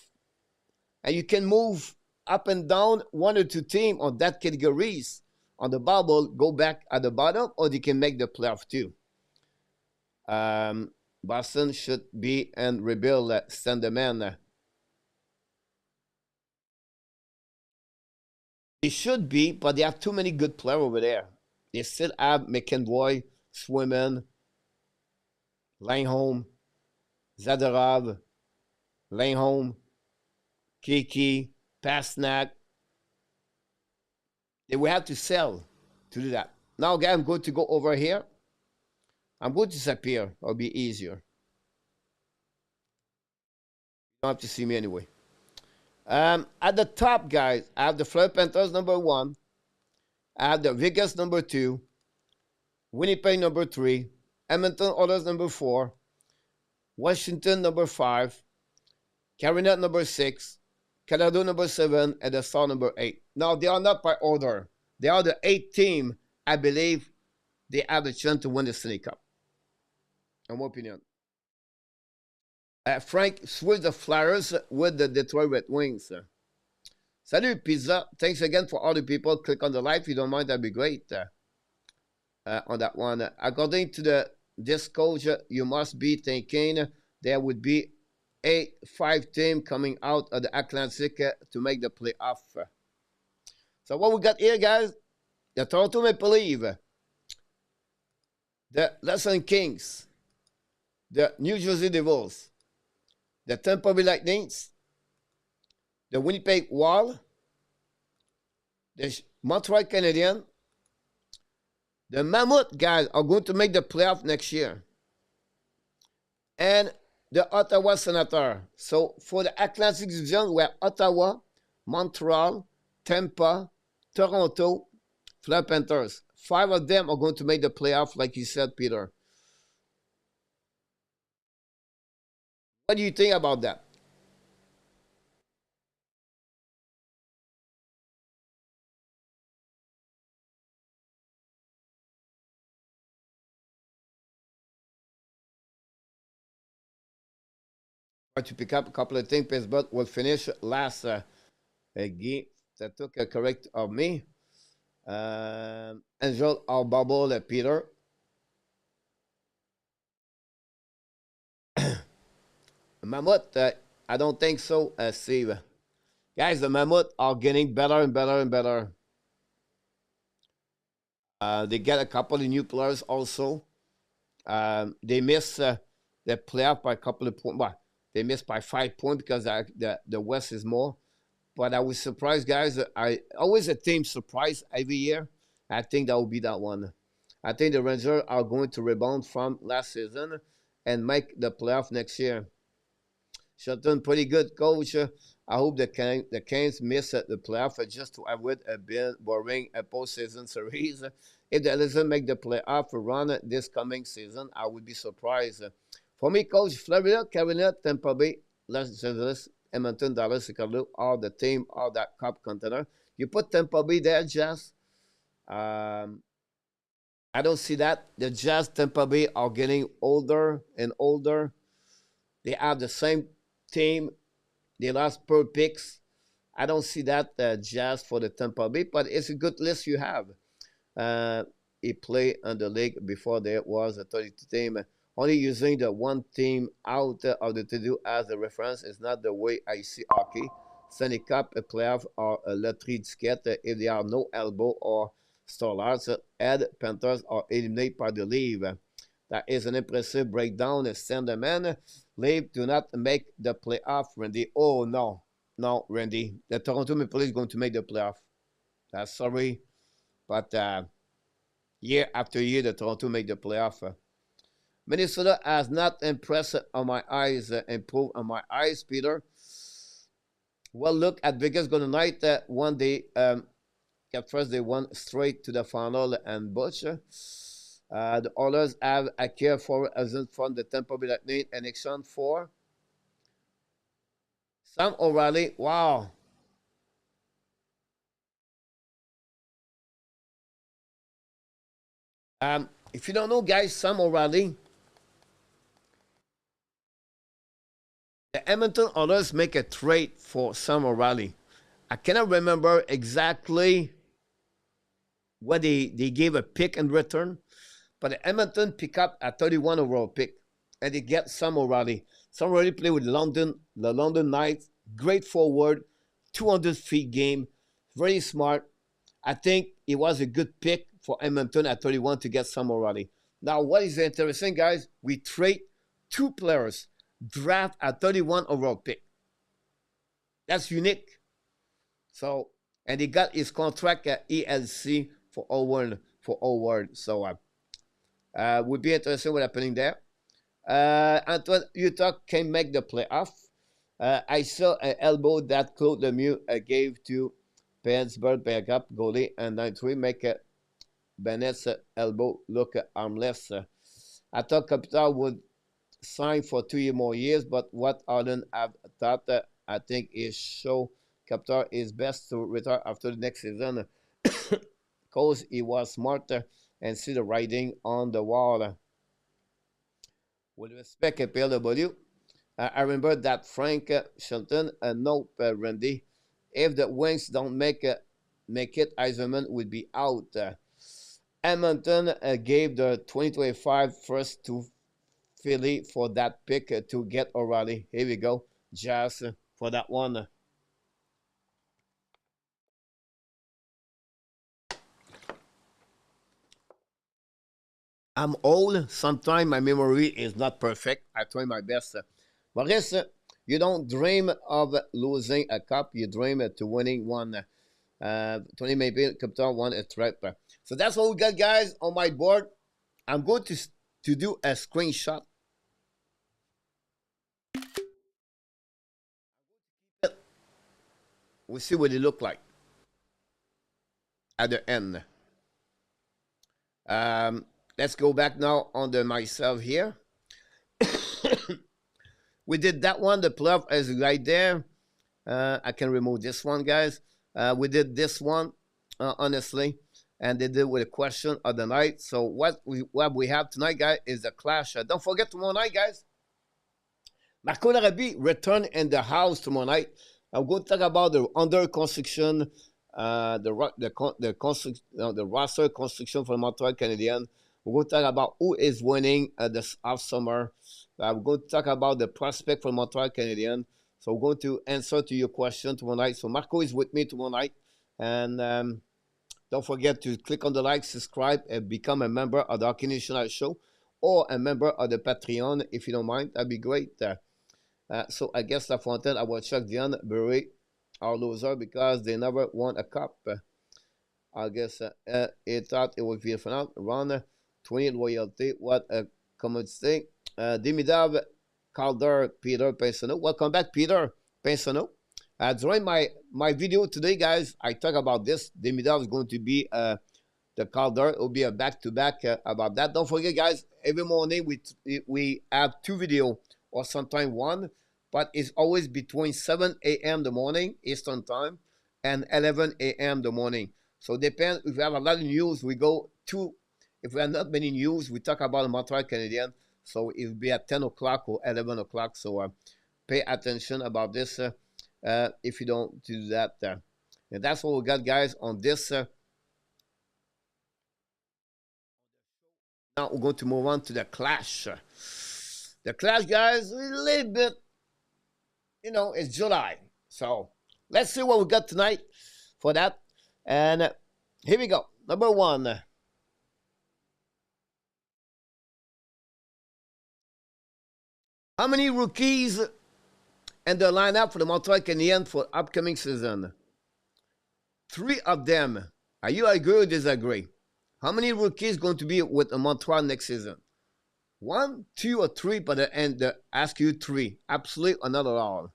S1: And you can move up and down one or two teams on that categories on the bubble, go back at the bottom, or they can make the playoff too. Boston should be and rebuild send the man. They should be, but they have too many good players over there. They still have McEnroy, Swimmen, Langholm, Zadorov, Langholm, Kiki, Pasternak. They will have to sell to do that. Now, guys, I'm going to go over here. I'm going to disappear. It'll be easier. You don't have to see me anyway. At the top, guys, I have the Florida Panthers number 1. I have the Vegas number 2. Winnipeg number 3. Edmonton Oilers number 4. Washington number 5. Carolina number 6. Colorado number 7. And the Star number 8. Now, they are not by order. They are the 8th team. I believe they have a chance to win the Stanley Cup. In my opinion. Frank switched the Flyers with the Detroit Red Wings. Salut, Pizza. Thanks again for all the people. Click on the like if you don't mind. That'd be great on that one. According to this coach, you must be thinking there would be a 5 team coming out of the Atlantic to make the playoff. So what we got here, guys, the Toronto Maple Leafs, the Los Angeles Kings, the New Jersey Devils, the Tampa Bay Lightning, the Winnipeg Wild, the Montreal Canadiens, the Mammoth guys are going to make the playoff next year, and the Ottawa Senators. So for the Atlantic Division, we have Ottawa, Montreal, Tampa, Toronto, Florida Panthers. 5 of them are going to make the playoff, like you said, Peter. What do you think about that? To pick up a couple of things, Pittsburgh will finish last game. That took a correct of me. Angel our bubble, Peter. Mammoth, I don't think so, Steve. Guys, the Mammoth are getting better and better and better. They get a couple of new players also. They missed the playoff by a couple of points. Well, they missed by 5 points because the West is more. But I was surprised, guys. I always a team surprise every year. I think that will be that one. I think the Rangers are going to rebound from last season and make the playoff next year. Shelton, pretty good coach. I hope the Canes miss the playoff just to avoid a bit boring postseason series. If they doesn't make the playoff run this coming season, I would be surprised. For me, coach, Florida, Carolina, Tampa Bay, Los Angeles, Edmonton, Dallas, Chicago are the team, are that cup contender. You put Tampa Bay there, Jazz. I don't see that. The Jazz, Tampa Bay are getting older and older. They have the same team. They lost per picks. I don't see that Jazz for the Tampa Bay, but it's a good list you have. He played on the league before there was a 32 team. Only using the one team out of the to-do as a reference is not the way I see hockey. Stanley Cup, a playoff, or a lottery ticket if there are no elbow or starlards. Ed Panthers are eliminated by the Leaf. That is an impressive breakdown. Send the man. Leaf do not make the playoff, Randy. Oh, no. no, Randy. The Toronto Maple Leafs going to make the playoff. Sorry, but year after year, the Toronto make the playoff. Minnesota has not impressed on my eyes, improved on my eyes, Peter. Well, look at Vegas going tonight. One day, at first they won straight to the final, and Butch. The Oilers have a care for as from the Tampa Bay Lightning and exchange for Sam O'Reilly. Wow. If you don't know, guys, Sam O'Reilly, the Edmonton Oilers make a trade for Sam O'Reilly. I cannot remember exactly what they gave a pick in return, but the Edmonton pick up a 31 overall pick, and they get Sam O'Reilly. Sam O'Reilly played with the London Knights, great forward, 200 feet game, very smart. I think it was a good pick for Edmonton at 31 to get Sam O'Reilly. Now, what is interesting, guys? We trade two players, draft a 31 overall pick. That's unique. So, and he got his contract at ELC for Howard. So, would be interesting what happening there. Antoine Utah can make the playoff. I saw an elbow that Claude Lemieux gave to Pittsburgh backup goalie, and 93 make Bennett's elbow look armless. I thought Capital would sign for 2 more years, but what Arden have thought, I think is show Capital is best to retire after the next season because he was smarter and see the writing on the wall. With respect to PLW, I remember that Frank Shelton, nope, Randy, if the Wings don't make it, Eiserman would be out. Edmonton gave the 2025 first to Philly for that pick to get O'Reilly. Here we go, just for that one. I'm old. Sometimes my memory is not perfect. I try my best. Maurice, you don't dream of losing a cup. You dream to winning one. 20 maybe Capital won a trip. So that's what we got, guys, on my board. I'm going to do a screenshot. We'll see what it look like at the end. Let's go back now under myself here. We did that one. The playoff is right there. I can remove this one, guys. We did this one, honestly, and they did with a question of the night. So what we have tonight, guys, is the clash. Don't forget tomorrow night, guys. Marco Larabi return in the house tomorrow night. I'm going to talk about the under construction, the roster construction for the Montreal Canadiens. We're going to talk about who is winning this off summer. We're going to talk about the prospect for Montreal Canadiens. So we're going to answer to your question tomorrow night. So Marco is with me tomorrow night. And don't forget to click on the like, subscribe, and become a member of the Hockey National Show or a member of the Patreon if you don't mind. That'd be great. So I guess La Fontaine, I will check Dion Bury, our loser, because they never won a cup. I guess he thought it would be a final. Run 20 loyalty. What a commodity. Dimidav Calder, Peter Pensano. Welcome back, Peter Pensano. During my video today, guys, I talk about this. Dimidav is going to be the Calder. It will be a back-to-back about that. Don't forget, guys, every morning we have 2 videos or sometimes 1, but it's always between 7 a.m. the morning, Eastern Time, and 11 a.m. the morning. So depends. If we have a lot of news, we go 2. If we have not many news, we talk about the Montreal Canadiens. So it will be at 10 o'clock or 11 o'clock. So pay attention about this if you don't do that. And that's what we got, guys, on this. Now we're going to move on to the clash. The clash, guys, a little bit, it's July. So let's see what we got tonight for that. And here we go. Number 1. How many rookies And the lineup for the Montreal Canadiens for upcoming season. 3 of them. Are you agree or disagree? How many rookies going to be with the Montreal next season? 1, 2, or 3, but the end ask you 3. Absolutely or not at all.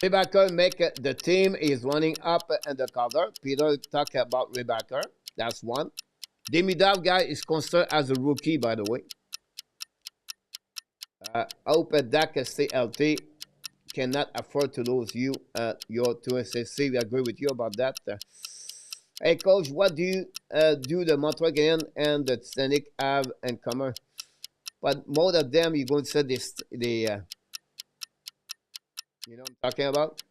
S1: Rebecca make the team is running up in the color. Peter talk about Rebecca. That's one. Demidav guy is considered as a rookie, by the way. Hope Dak stay healthy. Cannot afford to lose you. Your 2SC. We agree with you about that. Hey, coach, what do you do the Montreal Canadiens and the Titanic have in common? But most of them, you're going to say this, you know what I'm talking about?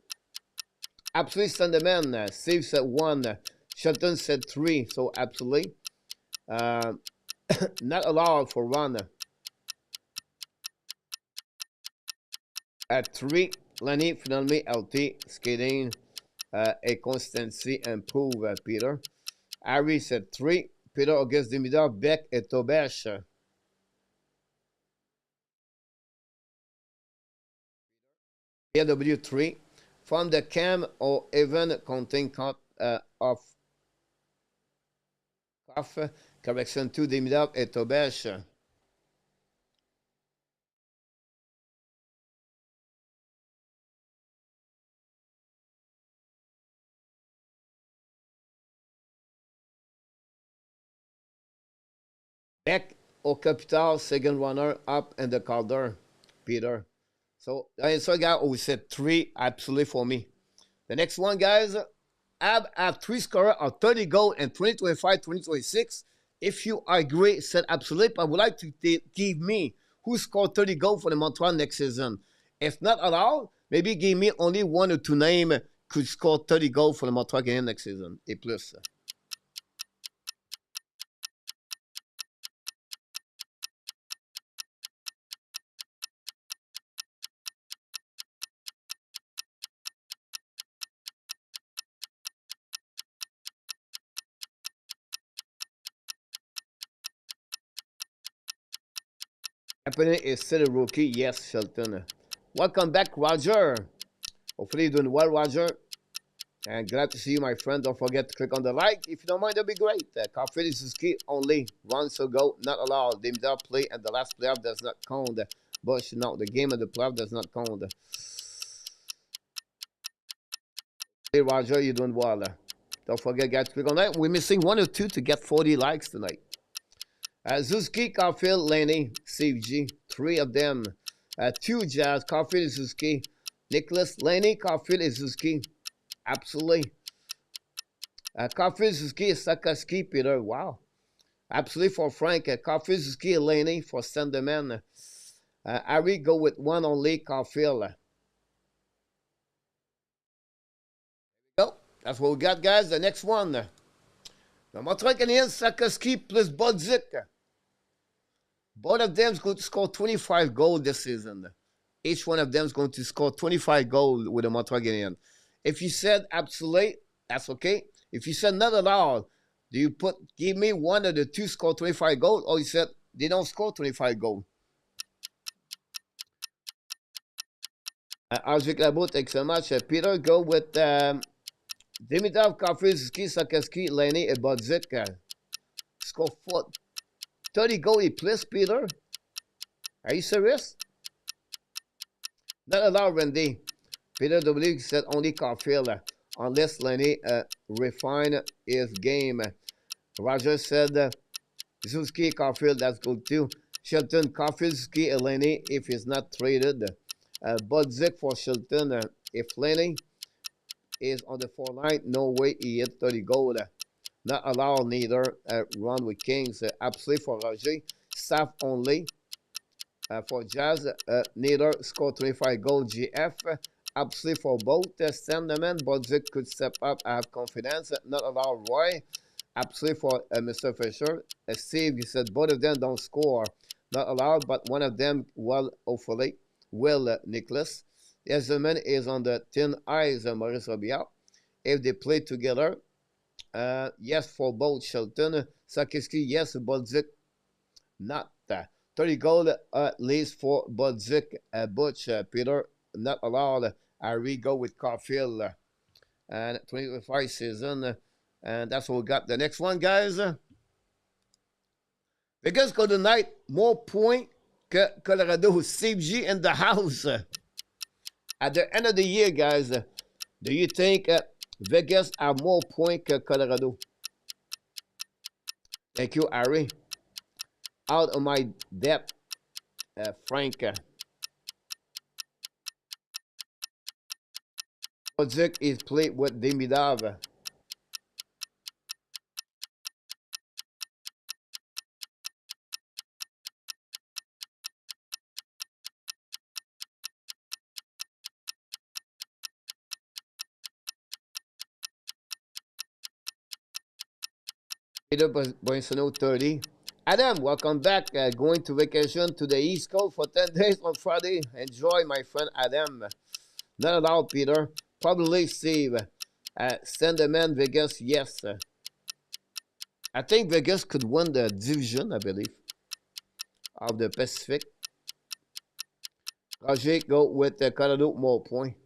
S1: Absolutely, Sunderman. Steve said 1. Shelton said 3. So, absolutely. Not allowed for 1. At 3, Lenny finally healthy, skating, a constancy improve, Peter. Harry said 3. Peter Auguste Demidov, Beck, et Tobesh. AW 3. From the cam or even contain cut of cough, correction 2, Demidov, et Tobesh. Beck au capital, second runner up in the Calder, Peter. So the answer guy always said 3, absolutely for me. The next one, guys, have 3 scorer of 30 goals in 2025-2026. If you agree, said absolutely. I would like to give me who scored 30 goals for the Montreal next season. If not allowed, maybe give me only 1 or 2 names could score 30 goals for the Montreal Canadiens next season. A plus. Happening is still a rookie. Yes, Shelton. Welcome back, Roger. Hopefully you're doing well, Roger. And glad to see you, my friend. Don't forget to click on the like. If you don't mind, that'd be great. Coffee is key only. Runs ago, not allowed. The middle play and the last playoff does not count. Bush, no, the game of the playoff does not count. Hey, Roger, you're doing well. Don't forget, guys, to click on that. We're missing 1 or 2 to get 40 likes tonight. Zuski, Caulfield, Laney, CG, 3 of them. 2 Jazz, Caulfield, Zuski. Nicholas, Laney, Caulfield, Zuski. Absolutely. Caulfield, Zuski, Sakaski, Peter. Wow. Absolutely for Frank. Caulfield, Zuski, Laney for Sanderman. Harry, go with 1 only, Caulfield. Go. That's what we got, guys. The next one. The Montreal Canadiens, Sakaski plus Bodzik. Both of them is going to score 25 goals this season. Each one of them is going to score 25 goals with the Montreal Canadiens. If you said absolutely, that's okay. If you said not allowed, do you give me 1 of the 2 score 25 goals, or you said they don't score 25 goals? Arzik Labo, thanks so much. Peter, go with Dimitrov, Kafrizki, Sakaski, Lenny, and Bodzik. Score 30 goals, please, Peter. Are you serious? Not allowed, Randy. Peter W said only Caulfield, unless Lenny refine his game. Roger said Zuski, Caulfield, that's good too. Shelton, Caulfield, Ski, Lenny, if he's not traded. Budzik for Shelton. If Lenny is on the 4 line, no way he hit 30 goals. Not allowed neither. Run with Kings. Absolutely for Roger. Staff only. For Jazz, neither score 25 goals. GF. Absolutely for both. Sanderman, Budzik could step up. I have confidence. Not allowed Roy. Absolutely for Mr. Fisher. Steve, you said both of them don't score. Not allowed, but one of them, well, hopefully, will Nicholas. Yesterman is on the thin ice, Maurice Rabiot. If they play together, Yes, for both. Shelton, Sakiski, yes. Budzik, not. 30 goal at least for Budzik. Butch, Peter, not allowed. Ari go with Caulfield. And 25 season. And that's what we got. The next one, guys. Vegas Golden Knight, more point que Colorado. CG in the house. At the end of the year, guys, do you think Vegas have more points que Colorado? Thank you, Ari. Out of my depth, Frank. Project is played with Demidov. Peter Boinsano 30. Adam, welcome back. Going to vacation to the East Coast for 10 days on Friday. Enjoy, my friend Adam. Not allowed, Peter. Probably Steve. Send a man Vegas, yes. I think Vegas could win the division, I believe, of the Pacific. Roger go with Colorado more point.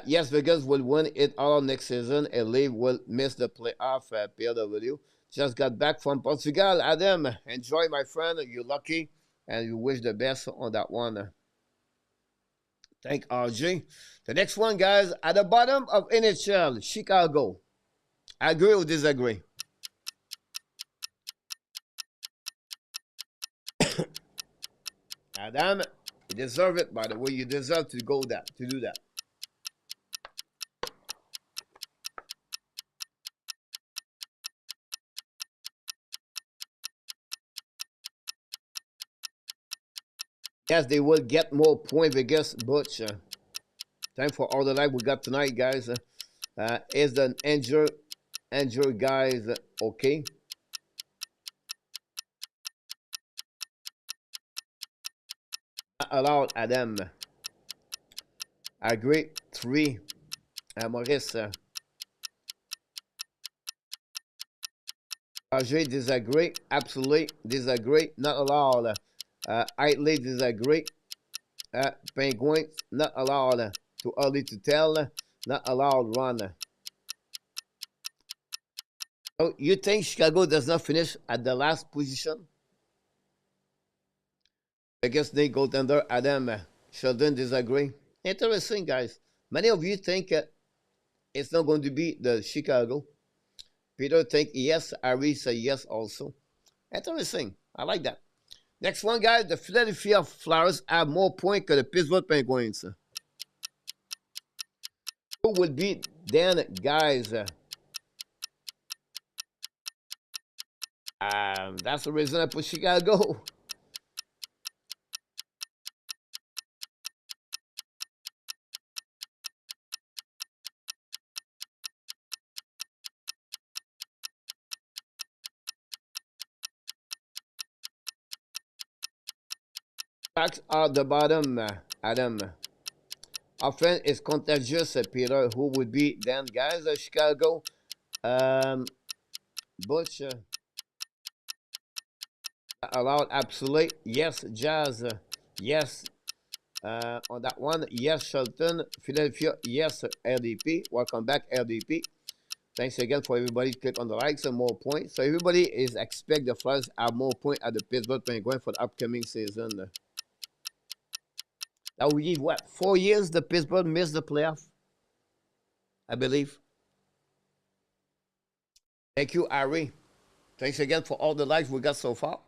S1: Yes, Vegas will win it all next season. And Leave will miss the playoff. PLW just got back from Portugal. Adam, enjoy, my friend. You're lucky, and you wish the best on that one. Thank RJ. The next one, guys, at the bottom of NHL, Chicago. Agree or disagree? Adam, you deserve it, by the way. You deserve to do that. Yes, they will get more points, Vegas, Butch. Time for all the life we got tonight, guys. Is the injured guys okay? Not allowed, Adam. Agree. 3. Maurice. Roger disagree. Absolutely disagree. Not allowed. Itley disagree. Penguins not allowed. Too early to tell. Not allowed. Run. So you think Chicago does not finish at the last position? I guess they go under Adam. Sheldon disagree. Interesting, guys. Many of you think it's not going to be the Chicago. Peter think yes. Ari say yes also. Interesting. I like that. Next one, guys. The Philadelphia Flyers have more points than the Pittsburgh Penguins. Who will beat then, guys? That's the reason I put Chicago. Facts are the bottom, Adam. Offense is contagious, Peter. Who would be then, guys? Chicago. Butch. Allowed, absolutely. Yes, Jazz. Yes. On that one, yes, Shelton. Philadelphia, yes, LDP. Welcome back, LDP. Thanks again for everybody. Click on the likes and more points. So everybody is expect the Flyers have more points at the Pittsburgh Penguins for the upcoming season. That will give what? 4 years the Pittsburgh missed the playoff, I believe. Thank you, Ari. Thanks again for all the likes we got so far.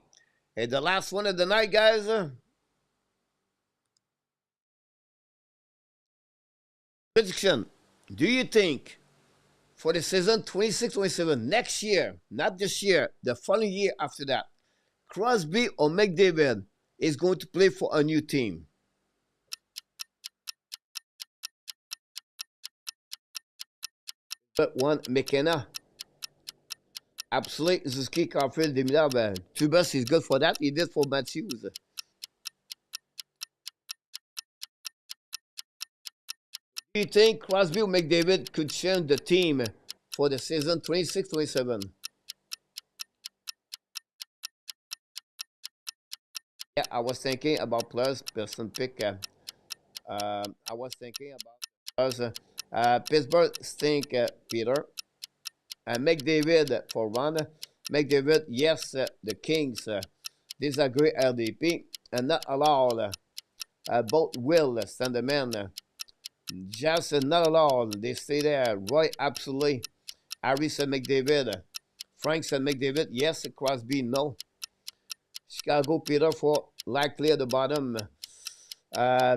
S1: And the last one of the night, guys. Prediction. Do you think for the season 26-27, next year, not this year, the following year after that, Crosby or McDavid is going to play for a new team? But one, McKenna. Absolutely, Zuski, Caulfield, Demilab. Tubas is good for that. He did for Matthews. Do you think Crosby or McDavid could change the team for the season 26-27. Yeah, I was thinking about players, person pick. I was thinking about players. Pittsburgh stink Peter. McDavid for Ron. McDavid, yes, the Kings disagree LDP and not allow both will stand the man. Just not allowed. They stay there. Roy, absolutely. Harry said McDavid. Frank said McDavid, yes. Crosby, no. Chicago, Peter for likely at the bottom.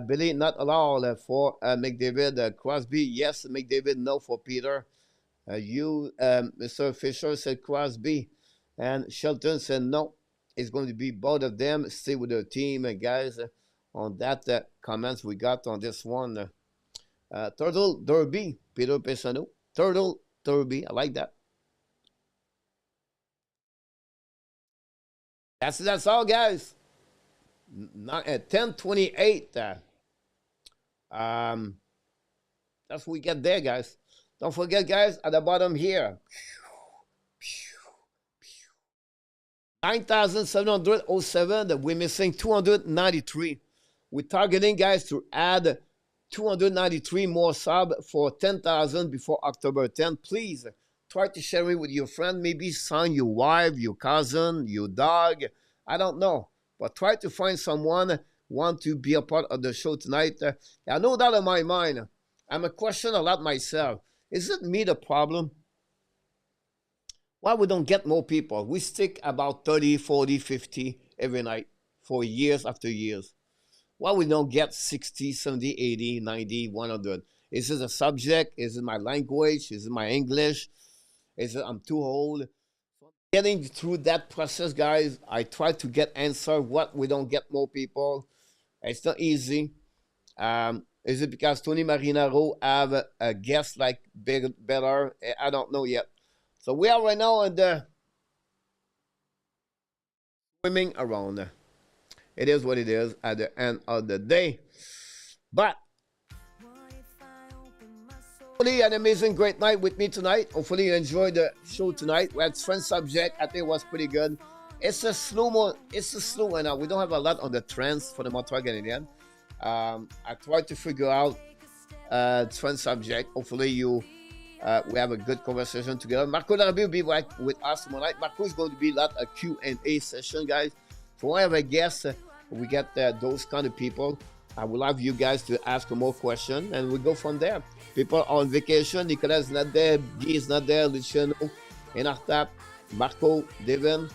S1: Billy, not allowed for McDavid. Crosby, yes. McDavid, no for Peter. Mr. Fisher said Crosby. And Shelton said no. It's going to be both of them. Stay with the team, guys. On that comments we got on this one. Turtle Derby, Peter Pesano. Turtle Derby, I like that. That's all, guys. 10:28. That's what we get there, guys. Don't forget, guys, at the bottom here. 9,707. We're missing 293. We're targeting, guys, to add 293 more sub for 10,000 before October 10. Please try to share it with your friend, maybe son, your wife, your cousin, your dog. I don't know. But try to find someone want to be a part of the show tonight. I know that in my mind. I'm a question a lot myself. Is it me the problem? Why we don't get more people? We stick about 30, 40, 50 every night for years after years. Why we don't get 60, 70, 80, 90, 100? Is it a subject? Is it my language? Is it my English? Is it I'm too old? Getting through that process, guys, I try to get answer what we don't get more people. It's not easy. Is it because Tony Marinaro have a guest like better? I don't know yet. So we are right now in the swimming around. It is what it is at the end of the day. But hopefully an amazing, great night with me tonight. Hopefully you enjoyed the show tonight. We had trend subject. I think it was pretty good. It's a slow one. Now. We don't have a lot on the trends for the Montreal Canadiens. I tried to figure out trend subject. Hopefully we have a good conversation together. Marco Darby will be back with us tomorrow night. Marco is going to be a Q&A session, guys. So when I have a guest, we get those kind of people. I will have you guys to ask more questions, and we go from there. People are on vacation. Nicolas is not there. Guy is not there. Luciano, Enartap, Marco, Devin.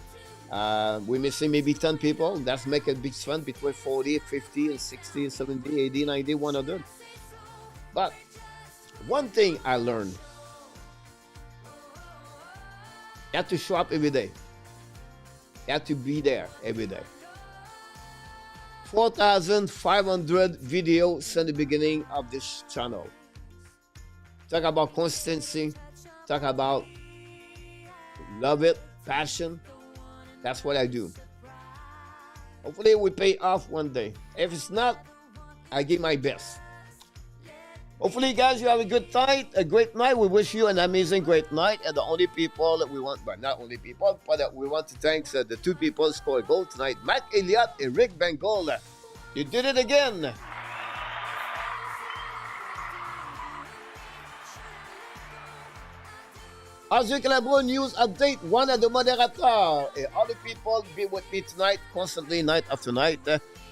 S1: We're missing maybe 10 people. That's make a big fun between 40, 50, and 60, 70, 80, 90, 100. But one thing I learned, you have to show up every day. You have to be there every day. 4,500 videos since the beginning of this channel. Talk about consistency. Talk about love it, passion. That's what I do. Hopefully it will pay off one day. If it's not, I give my best. Hopefully, guys, you have a good night, a great night. We wish you an amazing, great night. And the only people that we want, but not only people, but we want to thank the two people who scored a goal tonight, Matt Elliott and Rick Bengal. You did it again. Azul Calabro News Update, one of the moderators. And all the people be with me tonight, constantly, night after night.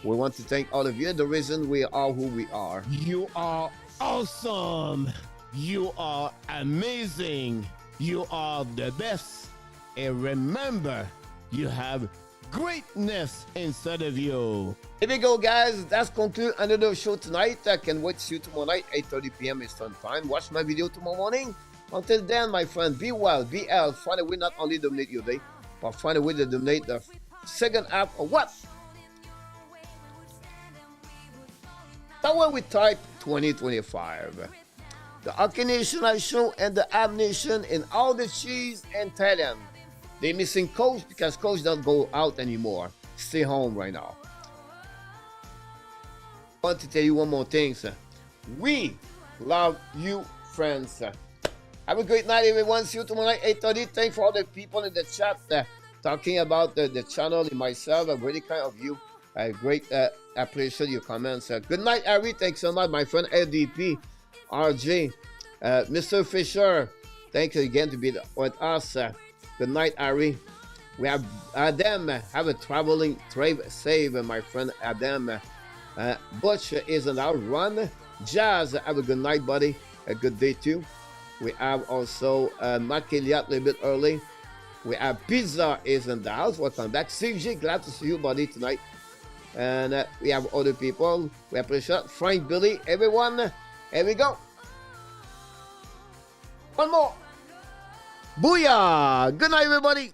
S1: We want to thank all of you. The reason we are who we are.
S2: You are awesome. You are amazing. You are the best. And remember, you have greatness inside of you.
S1: Here we go, guys. That's conclude another show tonight. I can wait to see you tomorrow night, 8:30 p.m. Eastern Time. Watch my video tomorrow morning. Until then, my friend, be well, be healthy. Find a way not only dominate your day, but find a way to dominate the second half of what? That way we type 2025. The Hockey Nation I show and the Habs Nation and all the cheese and talent. They're missing coach because coach don't go out anymore. Stay home right now. I want to tell you one more thing, sir. We love you, friends. Have a great night, everyone. See you tomorrow night, 8:30. Thanks for all the people in the chat talking about the channel and myself. I really kind of you. I great appreciate your comments. Good night, Harry. Thanks so much, my friend LDP, RJ, Mr. Fisher. Thanks again to be with us. Good night, Harry. We have Adam. Have a traveling trade save, my friend Adam. Butch is an outrun. Jazz, have a good night, buddy. A good day too. We have also Matt Killiat a little bit early. We have Pizza is in the house. Welcome back. CJ, glad to see you, buddy, tonight. And we have other people. We appreciate Frank, Billy, everyone. Here we go. One more. Booyah! Good night, everybody.